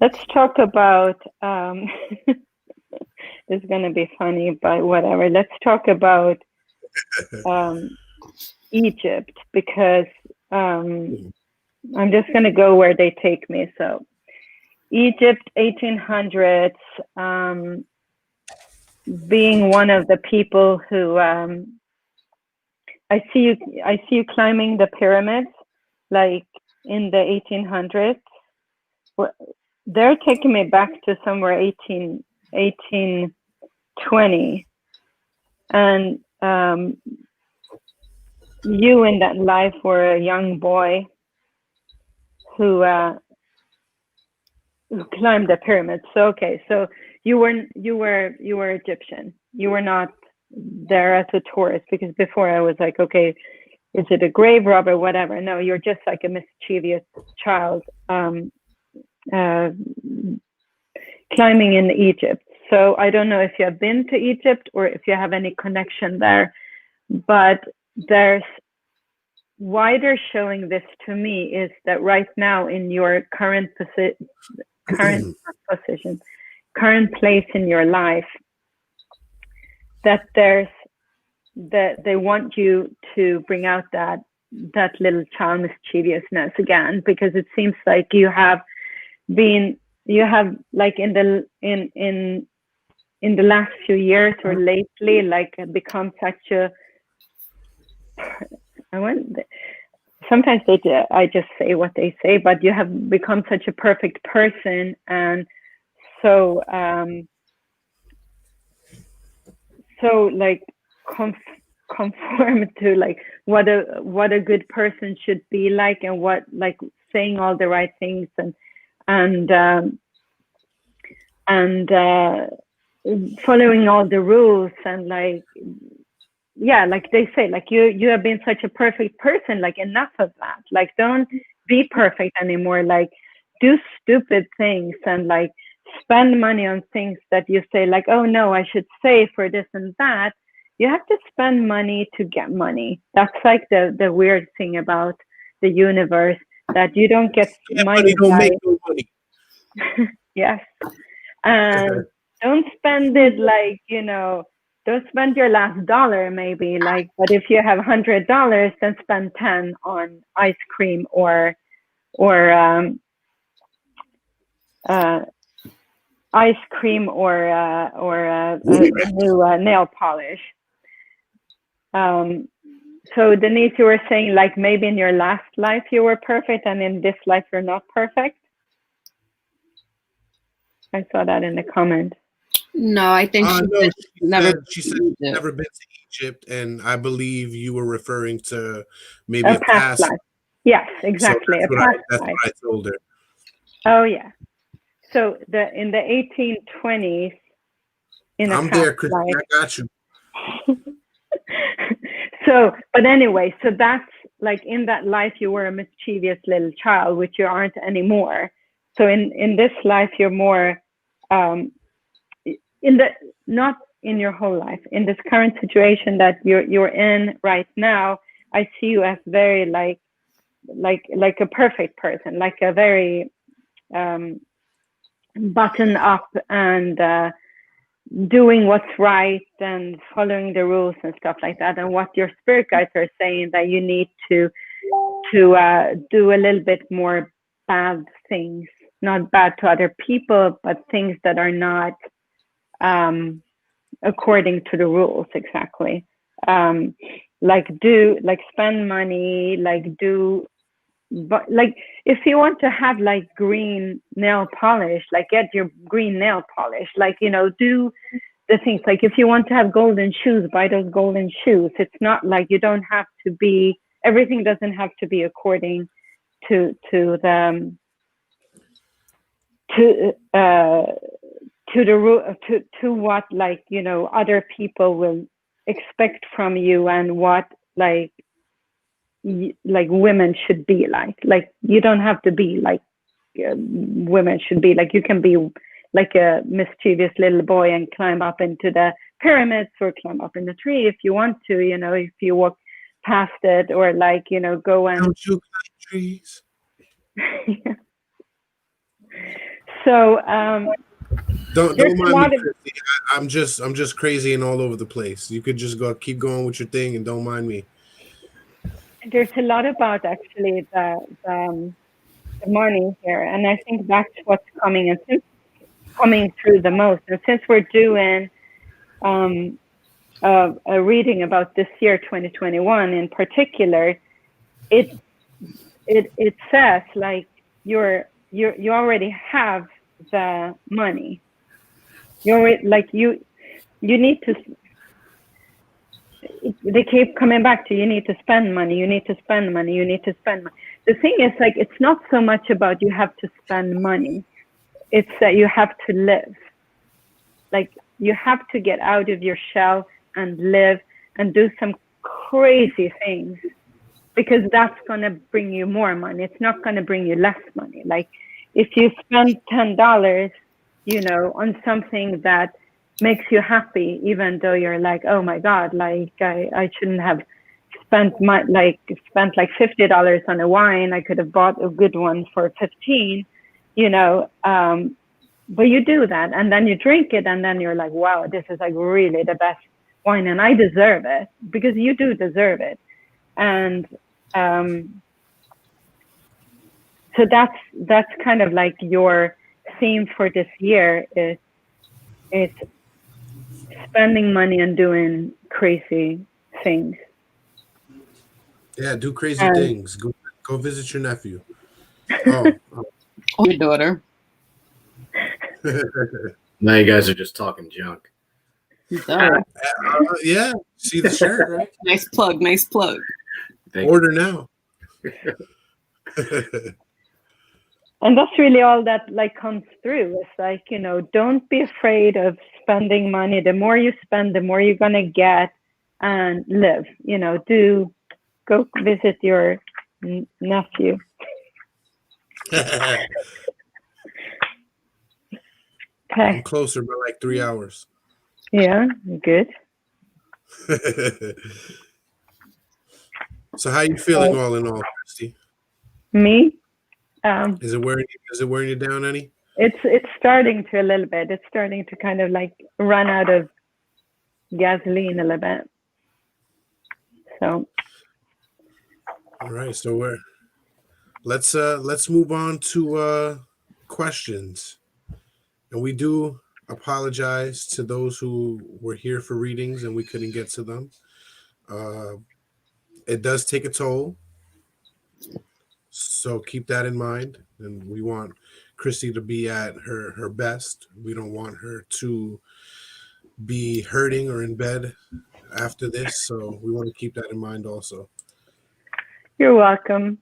let's talk about this is going to be funny, but whatever. Let's talk about Egypt, because I'm just going to go where they take me. So Egypt, 1800s, being one of the people who I see you climbing the pyramids, like in the 1800s. They're taking me back to somewhere 1820, and you in that life were a young boy who climbed the pyramids. So okay, so you were Egyptian. You were not there as a tourist, because before I was like, okay, is it a grave robber, whatever? No, you're just like a mischievous child climbing in Egypt. So I don't know if you have been to Egypt or if you have any connection there, but why they're showing this to me is that right now in your current place in your life, that they want you to bring out that little child mischievousness again, because it seems like you have like in the last few years or lately, like become such a sometimes they do, I just say what they say, but you have become such a perfect person, and so like conform to like what a good person should be like, and what, like, saying all the right things, and following all the rules, and like, yeah, like they say, like you have been such a perfect person, like enough of that, like don't be perfect anymore, like do stupid things, and like spend money on things that you say like, oh no, I should save for this and that. You have to spend money to get money. That's like the weird thing about the universe, that you don't get money don't by, make no money. yes, and don't spend it like, don't spend your last dollar maybe, like, but if you have $100, then spend 10 on ice cream or ice cream or a new nail polish. So Denise, you were saying like maybe in your last life you were perfect, and in this life you're not perfect. I saw that in the comment. No, I think she said never been to Egypt, and I believe you were referring to maybe a past life. Yes, exactly. So that's what I told her. Oh yeah. So in the 1820s, I'm there, Kristi. I got you. So, but anyway, so that's like in that life you were a mischievous little child, which you aren't anymore. So in this life you're more not in your whole life, in this current situation that you're in right now. I see you as very like a perfect person, like a very button up and doing what's right and following the rules and stuff like that. And what your spirit guides are saying, that you need to do a little bit more bad things, not bad to other people, but things that are not according to the rules exactly. Like spend money, but like if you want to have like green nail polish, like get your green nail polish, like, do the things. Like if you want to have golden shoes, buy those golden shoes. It's not like you don't have to be, everything doesn't have to be according to the what, like, other people will expect from you, and what like women should be like you don't have to be like women should be. Like you can be like a mischievous little boy and climb up into the pyramids, or climb up in the tree if you want to, if you walk past it, or like, go and don't you climb trees? Yeah. So don't mind me, Kristi. I'm just crazy and all over the place. You could just keep going with your thing, and don't mind me. There's a lot about actually the money here, and I think that's what's coming through the most. And since we're doing a reading about this year 2021 in particular, it says like you already have the money. You already, like you need to. They keep coming back to, you need to spend money, you need to spend money, you need to spend money. The thing is, like, it's not so much about you have to spend money. It's that you have to live. Like, you have to get out of your shell and live and do some crazy things, because that's going to bring you more money. It's not going to bring you less money. Like, if you spend $10, on something that makes you happy, even though you're like, oh my God, like I shouldn't have spent like $50 on a wine. I could have bought a good one for 15, but you do that, and then you drink it, and then you're like, wow, this is like really the best wine, and I deserve it, because you do deserve it. And so that's kind of like your theme for this year, is spending money and doing crazy things. Yeah, do crazy And things. Go visit your nephew. Oh, Oh, your daughter. Now you guys are just talking junk. Duh. yeah. See the shirt, right? Nice plug. Nice plug. Thank you. Order now. and that's really all that like comes through. It's like, you know, don't be afraid of spending money. The more you spend, the more you're gonna get, and live. You know, go visit your nephew. Okay. I'm closer by like 3 hours. Yeah, good. So how you feeling all in all, Kristi? Me? Is it wearing you down any? It's starting to a little bit. It's starting to kind of like run out of gasoline a little bit. So. All right, so let's move on to questions. And we do apologize to those who were here for readings and we couldn't get to them. It does take a toll, so keep that in mind. And we want Kristi to be at her best. We don't want her to be hurting or in bed after this, so we want to keep that in mind also. You're welcome.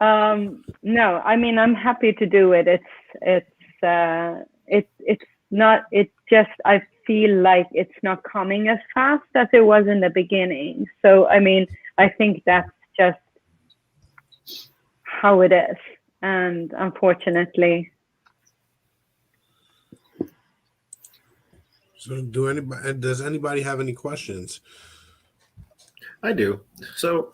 No, I mean, I'm happy to do it. It's not, it just, I feel like it's not coming as fast as it was in the beginning. So, I mean, I think that's just how it is. And unfortunately. So does anybody have any questions? I do. So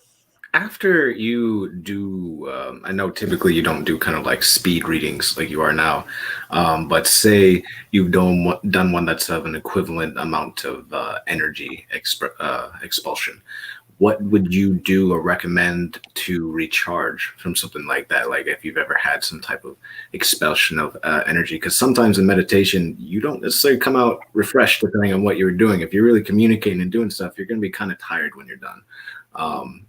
after you do, I know typically you don't do kind of like speed readings like you are now, but say you've done one that's of an equivalent amount of energy expulsion. What would you do or recommend to recharge from something like that? Like if you've ever had some type of expulsion of energy, because sometimes in meditation, you don't necessarily come out refreshed depending on what you're doing. If you're really communicating and doing stuff, you're going to be kind of tired when you're done.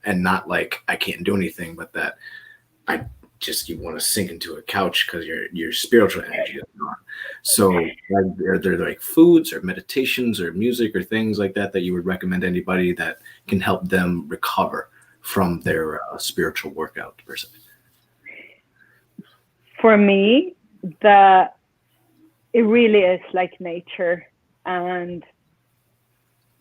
And not like I can't do anything, but that you want to sink into a couch because your spiritual energy is gone. So are there like foods or meditations or music or things like that you would recommend anybody that can help them recover from their spiritual workout per se? For me, it really is like nature. And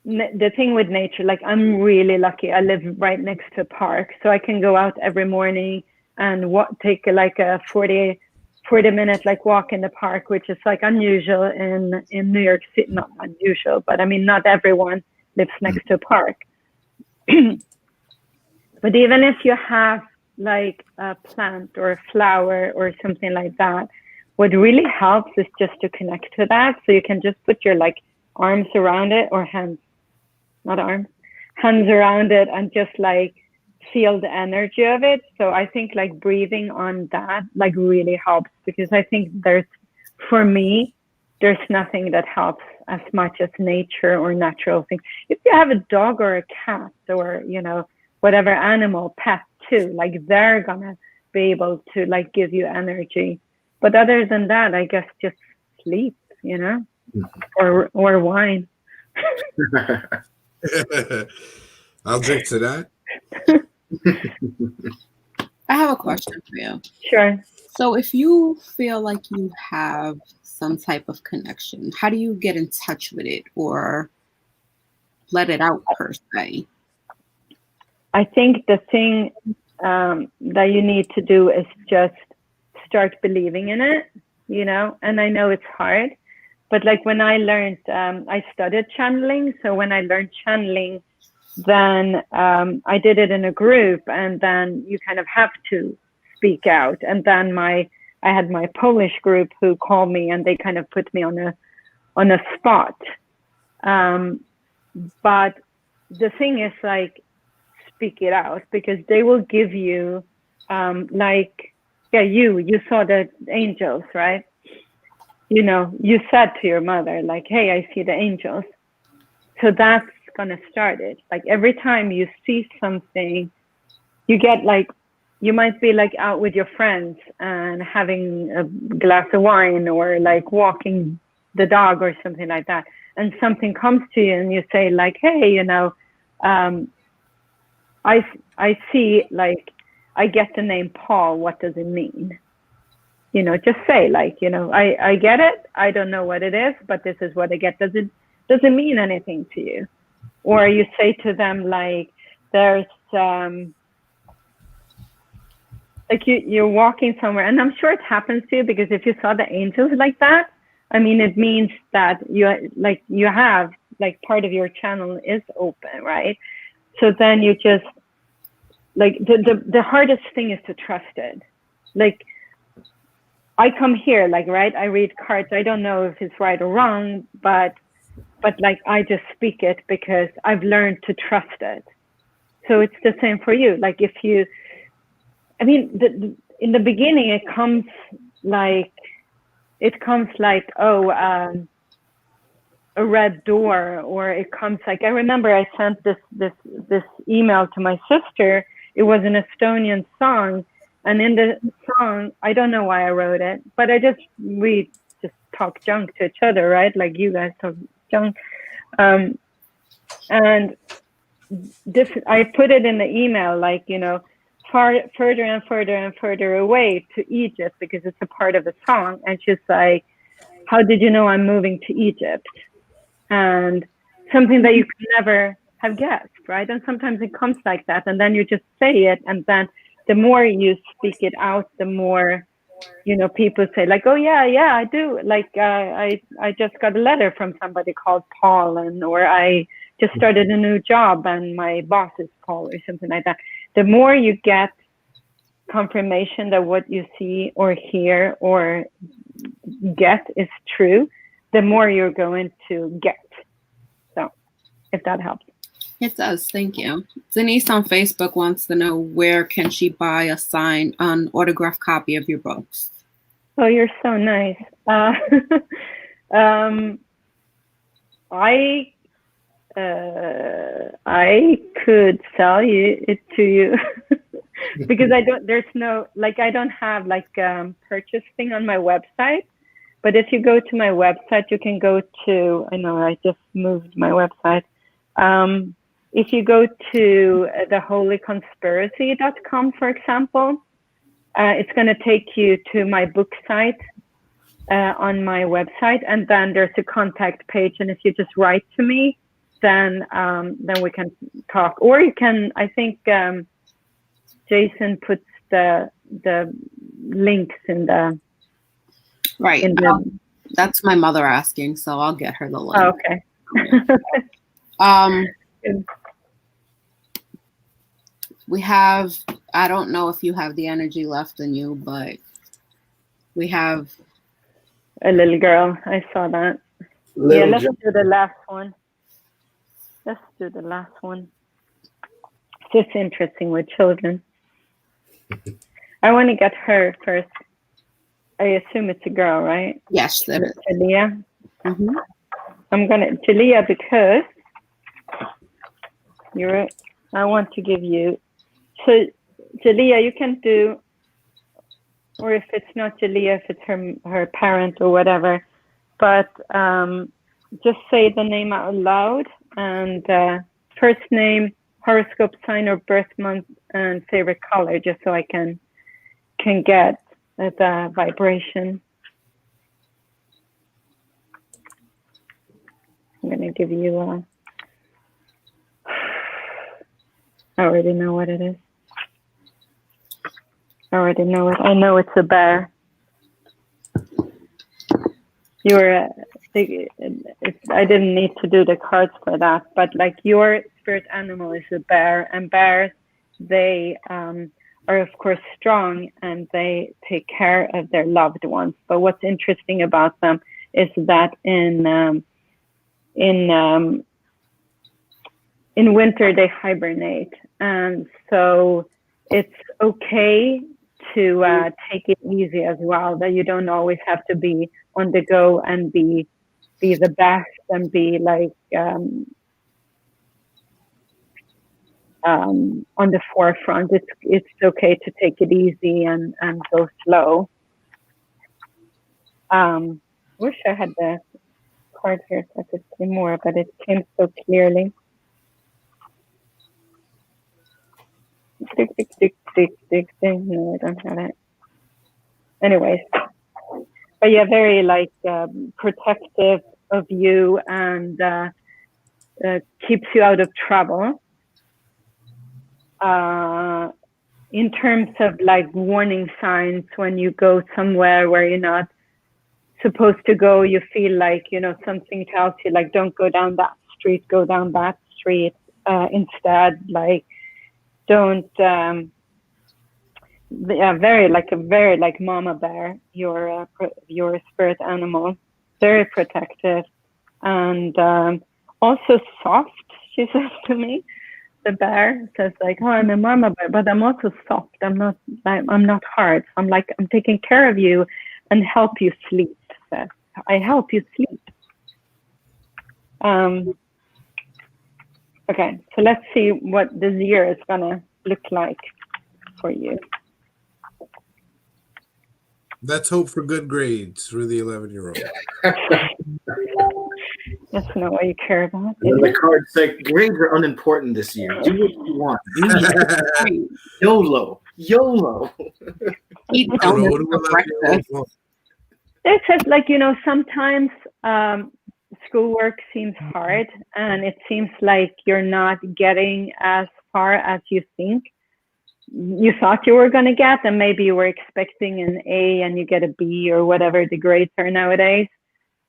the thing with nature, like I'm really lucky. I live right next to a park, so I can go out every morning and take like a 40-minute like walk in the park, which is like unusual in New York City. Not unusual, but I mean, not everyone lives next to a park. But even if you have like a plant or a flower or something like that, what really helps is just to connect to that. So you can just put your like arms around it, or hands around it, and just like feel the energy of it. So I think like breathing on that like really helps, because I think for me, there's nothing that helps as much as nature or natural things. If you have a dog or a cat or, you know, whatever animal, pet too, like they're gonna be able to like give you energy. But other than that, I guess just sleep, you know, or wine. I'll drink to that. I have a question for you. Sure. So if you feel like you have some type of connection, how do you get in touch with it or let it out per se? I think the thing that you need to do is just start believing in it, you know, and I know it's hard, but like when I learned, I studied channeling. So when I learned channeling, then I did it in a group, and then you kind of have to speak out. And then I had my Polish group who called me, and they kind of put me on a spot. But the thing is, like, speak it out, because they will give you you saw the angels, right? You know, you said to your mother, like, hey, I see the angels. So that's gonna start it. Like every time you see something, you get like, you might be like out with your friends and having a glass of wine or like walking the dog or something like that. And something comes to you and you say like, hey, you know, I see, like, I get the name Paul. What does it mean? You know, just say like, you know, I get it. I don't know what it is, but this is what I get. Does it mean anything to you? Or you say to them like, there's like you're walking somewhere, and I'm sure it happens to you, because if you saw the angels like that, I mean, it means that you have like part of your channel is open, right? So then you just like the hardest thing is to trust it. Like I come here, like, right, I read cards. I don't know if it's right or wrong, but like I just speak it because I've learned to trust it. So it's the same for you. Like if you, I mean, in the beginning, it comes like, oh, a red door, or it comes like, I remember I sent this email to my sister. It was an Estonian song, and in the song, I don't know why I wrote it, but we just talk junk to each other, right? Like you guys talk junk, and this, I put it in the email, like, you know, further and further and further away to Egypt, because it's a part of the song. And she's like, how did you know I'm moving to Egypt? And something that you could never have guessed, right? And sometimes it comes like that, and then you just say it, and then the more you speak it out, the more, you know, people say like, oh yeah, I do. Like I just got a letter from somebody called Paul, or I just started a new job and my boss is Paul, or something like that. The more you get confirmation that what you see or hear or get is true, the more you're going to get. So if that helps. It does. Thank you. Denise on Facebook wants to know, where can she buy an autographed copy of your books? Oh, you're so nice. I could sell it to you because I don't have like purchase thing on my website. But if you go to my website, you can go to, I know I just moved my website. If you go to theholyconspiracy.com, for example, it's going to take you to my book site on my website, and then there's a contact page. And if you just write to me, then we can talk. Or you can, I think Jason puts the links in the right. That's my mother asking, so I'll get her the link. Oh, okay. We have, I don't know if you have the energy left in you, but we have a little girl. I saw that. Yeah, let's do the last one. It's just interesting with children. I want to get her first. I assume it's a girl, right? Yes, that is. Jalea. Mm-hmm. I'm gonna Jalea, because I want to give you. So Jalea, you can do, or if it's not Jalea, if it's her parent or whatever, but just say the name out loud, and first name, horoscope sign or birth month, and favorite color, just so I can get the vibration. I'm gonna give you I already know what it is. I already know it. I know it's a bear. I didn't need to do the cards for that, but like your spirit animal is a bear, and bears, they are of course strong, and they take care of their loved ones. But what's interesting about them is that in winter they hibernate, and so it's okay to take it easy as well. That you don't always have to be on the go and be the best and be like on the forefront. It's okay to take it easy and go slow. Wish I had the card here so I could say more, but it came so clearly. Tick, tick, tick, tick, tick, tick. No, I don't have it. Anyways, but yeah, very like protective of you and keeps you out of trouble. In terms of like warning signs, when you go somewhere where you're not supposed to go, you feel like, you know, something tells you like, don't go down that street, go down that street instead. Like, don't, very like mama bear, your spirit animal, very protective and also soft, she says to me. The bear says like, oh, I'm a mama bear, but I'm also soft. I'm not hard. I'm taking care of you and help you sleep. Says, I help you sleep. Okay, so let's see what this year is gonna look like for you. Let's hope for good grades for the 11-year-old. That's not what you care about. And the card says grades are unimportant this year. Do what you want. YOLO. Eat donuts for breakfast. It says like, you know, sometimes schoolwork seems hard and it seems like you're not getting as far as you think you thought you were going to get, and maybe you were expecting an A and you get a B or whatever the grades are nowadays.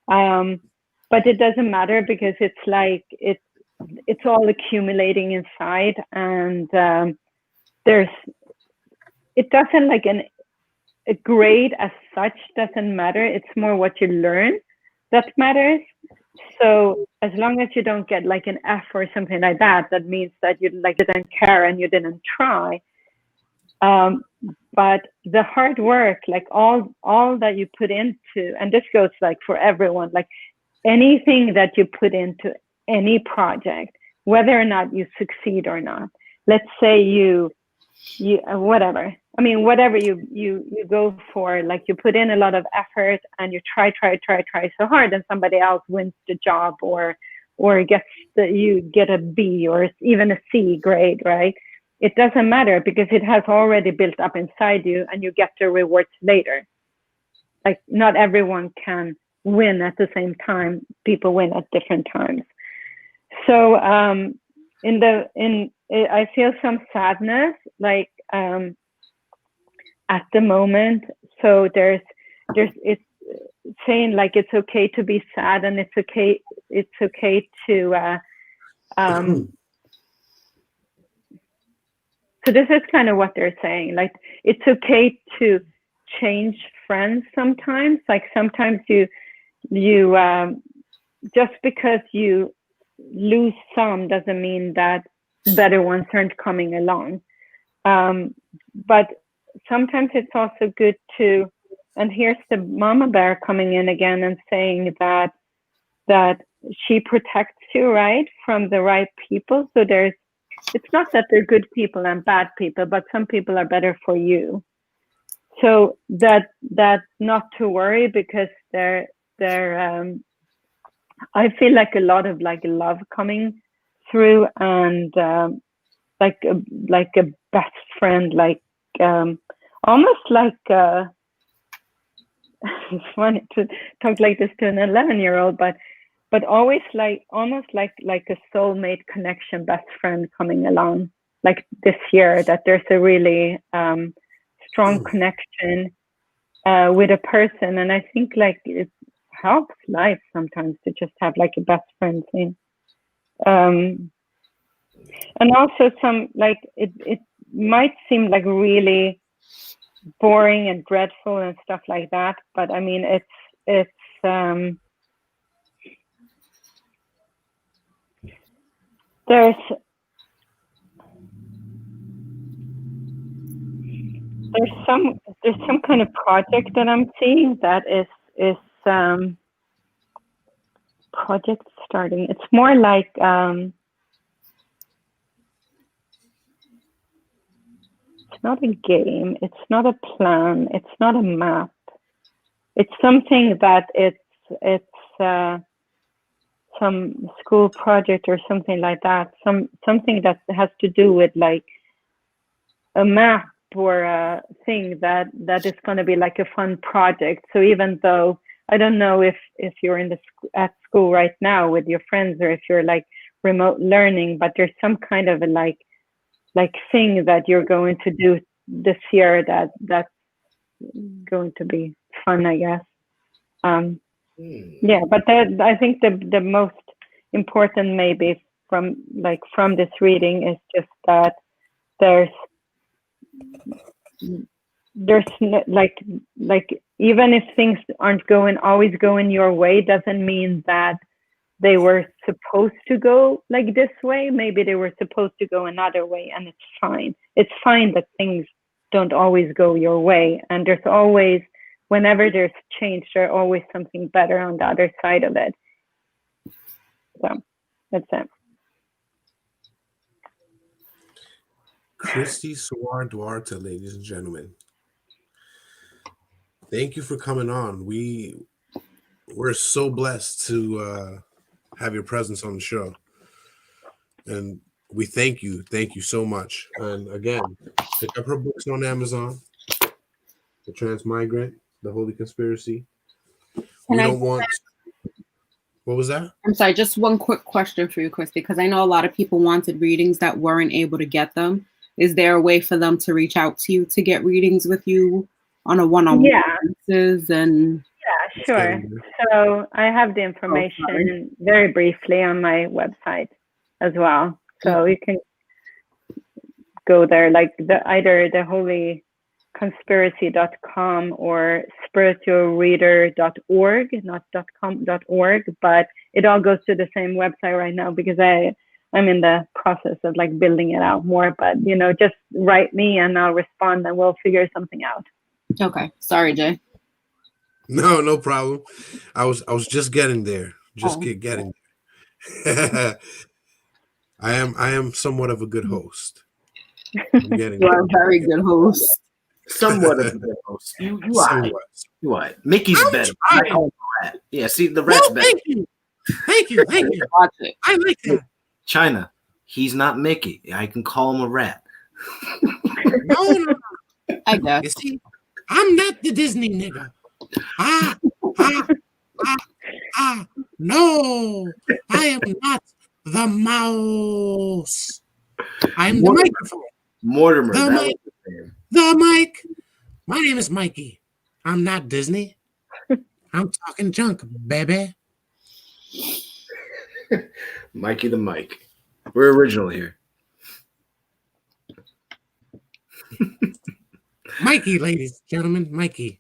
But it doesn't matter because it's like it's all accumulating inside, and it doesn't like a grade as such doesn't matter. It's more what you learn that matters. So as long as you don't get like an F or something like that, that means that you like didn't care and you didn't try. But the hard work, like all that you put into, and this goes like for everyone, like anything that you put into any project, whether or not you succeed or not. Let's say you whatever. I mean, whatever you go for, like you put in a lot of effort and you try so hard, and somebody else wins the job or you get a B or even a C grade, right? It doesn't matter because it has already built up inside you and you get the rewards later. Like not everyone can win at the same time. People win at different times. So I feel some sadness, like at the moment. So there's it's saying like it's okay to be sad and it's okay to so this is kind of what they're saying, like it's okay to change friends sometimes. Like sometimes you just because you lose some doesn't mean that better ones aren't coming along. But sometimes it's also good to, and here's the mama bear coming in again and saying that she protects you, right, from the right people. So it's not that they're good people and bad people, but some people are better for you. So that not to worry, because they're I feel like a lot of like love coming through, and like a best friend, like almost like it's funny to talk like this to an 11-year-old, but always like almost like a soulmate connection, best friend coming along like this year, that there's a really strong connection with a person. And I think like it helps life sometimes to just have like a best friend thing. And also some like it might seem like really boring and dreadful and stuff like that, but I mean it's there's some kind of project that I'm seeing that is project starting. It's more like not a game. It's not a plan. It's not a map. It's something that it's some school project or something like that. Something that has to do with like a map or a thing that is going to be like a fun project. So even though I don't know if you're at school right now with your friends or if you're like remote learning, but there's some kind of a like thing that you're going to do this year that's going to be fun, I guess. Yeah, but I think the most important maybe from this reading is just that there's like even if things aren't always going your way, doesn't mean that they were supposed to go like this way. Maybe they were supposed to go another way, and it's fine. It's fine that things don't always go your way, and there's always, whenever there's change, there's always something better on the other side of it. So that's it. Kristi Saare Duarte, ladies and gentlemen. Thank you for coming on. We're so blessed to have your presence on the show. And we thank you. Thank you so much. And again, pick up her books on Amazon. The Trans Migrant, The Holy Conspiracy. What was that? I'm sorry, just one quick question for you, Kristi, because I know a lot of people wanted readings that weren't able to get them. Is there a way for them to reach out to you to get readings with you on a one-on-one basis? And yeah, sure. So I have the information very briefly on my website as well. So you can go there, like either theholyconspiracy.com or spiritualreader.org, not .com.org, but it all goes to the same website right now because I'm in the process of like building it out more, but just write me and I'll respond and we'll figure something out. Okay. Sorry, Jay. No problem. I was just getting there. Getting there. I am somewhat of a good host. You are a very good host. Somewhat of a good host. You are. Mickey's better. Yeah, see, the rat's better. Thank you. Watch it. I like that. China, he's not Mickey. I can call him a rat. No. I guess. You see, I'm not the Disney nigga. No, I am not the mouse. I'm the microphone. Mortimer. The mic. My name is Mikey. I'm not Disney. I'm talking junk, baby. Mikey the Mike. We're original here. Mikey, ladies and gentlemen, Mikey.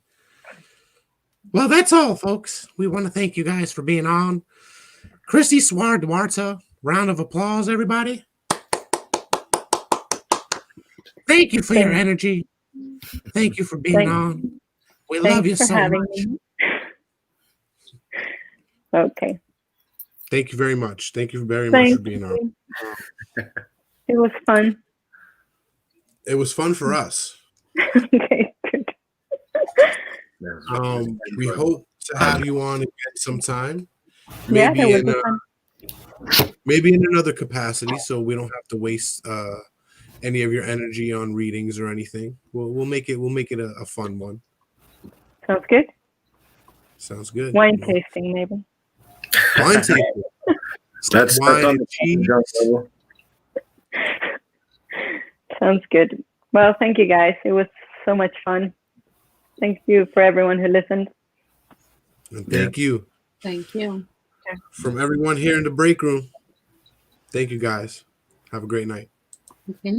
Well, that's all, folks. We want to thank you guys for being on. Kristi Saare Duarte, round of applause, everybody. Thank you for your energy. Thank you for being on. We love you so much. Okay. Thank you very much. Thank you very much for being on. It was fun. It was fun for us. Okay, good. We hope to have you on again sometime. Maybe maybe in another capacity, so we don't have to waste any of your energy on readings or anything. We'll make it a fun one. Sounds good. Sounds good. Wine tasting, maybe. Wine tasting. That's wine on and the cheese. level. Sounds good. Well, thank you guys. It was so much fun. Thank you for everyone who listened. And thank you. Thank you. From everyone here in the break room. Thank you guys. Have a great night. Good night.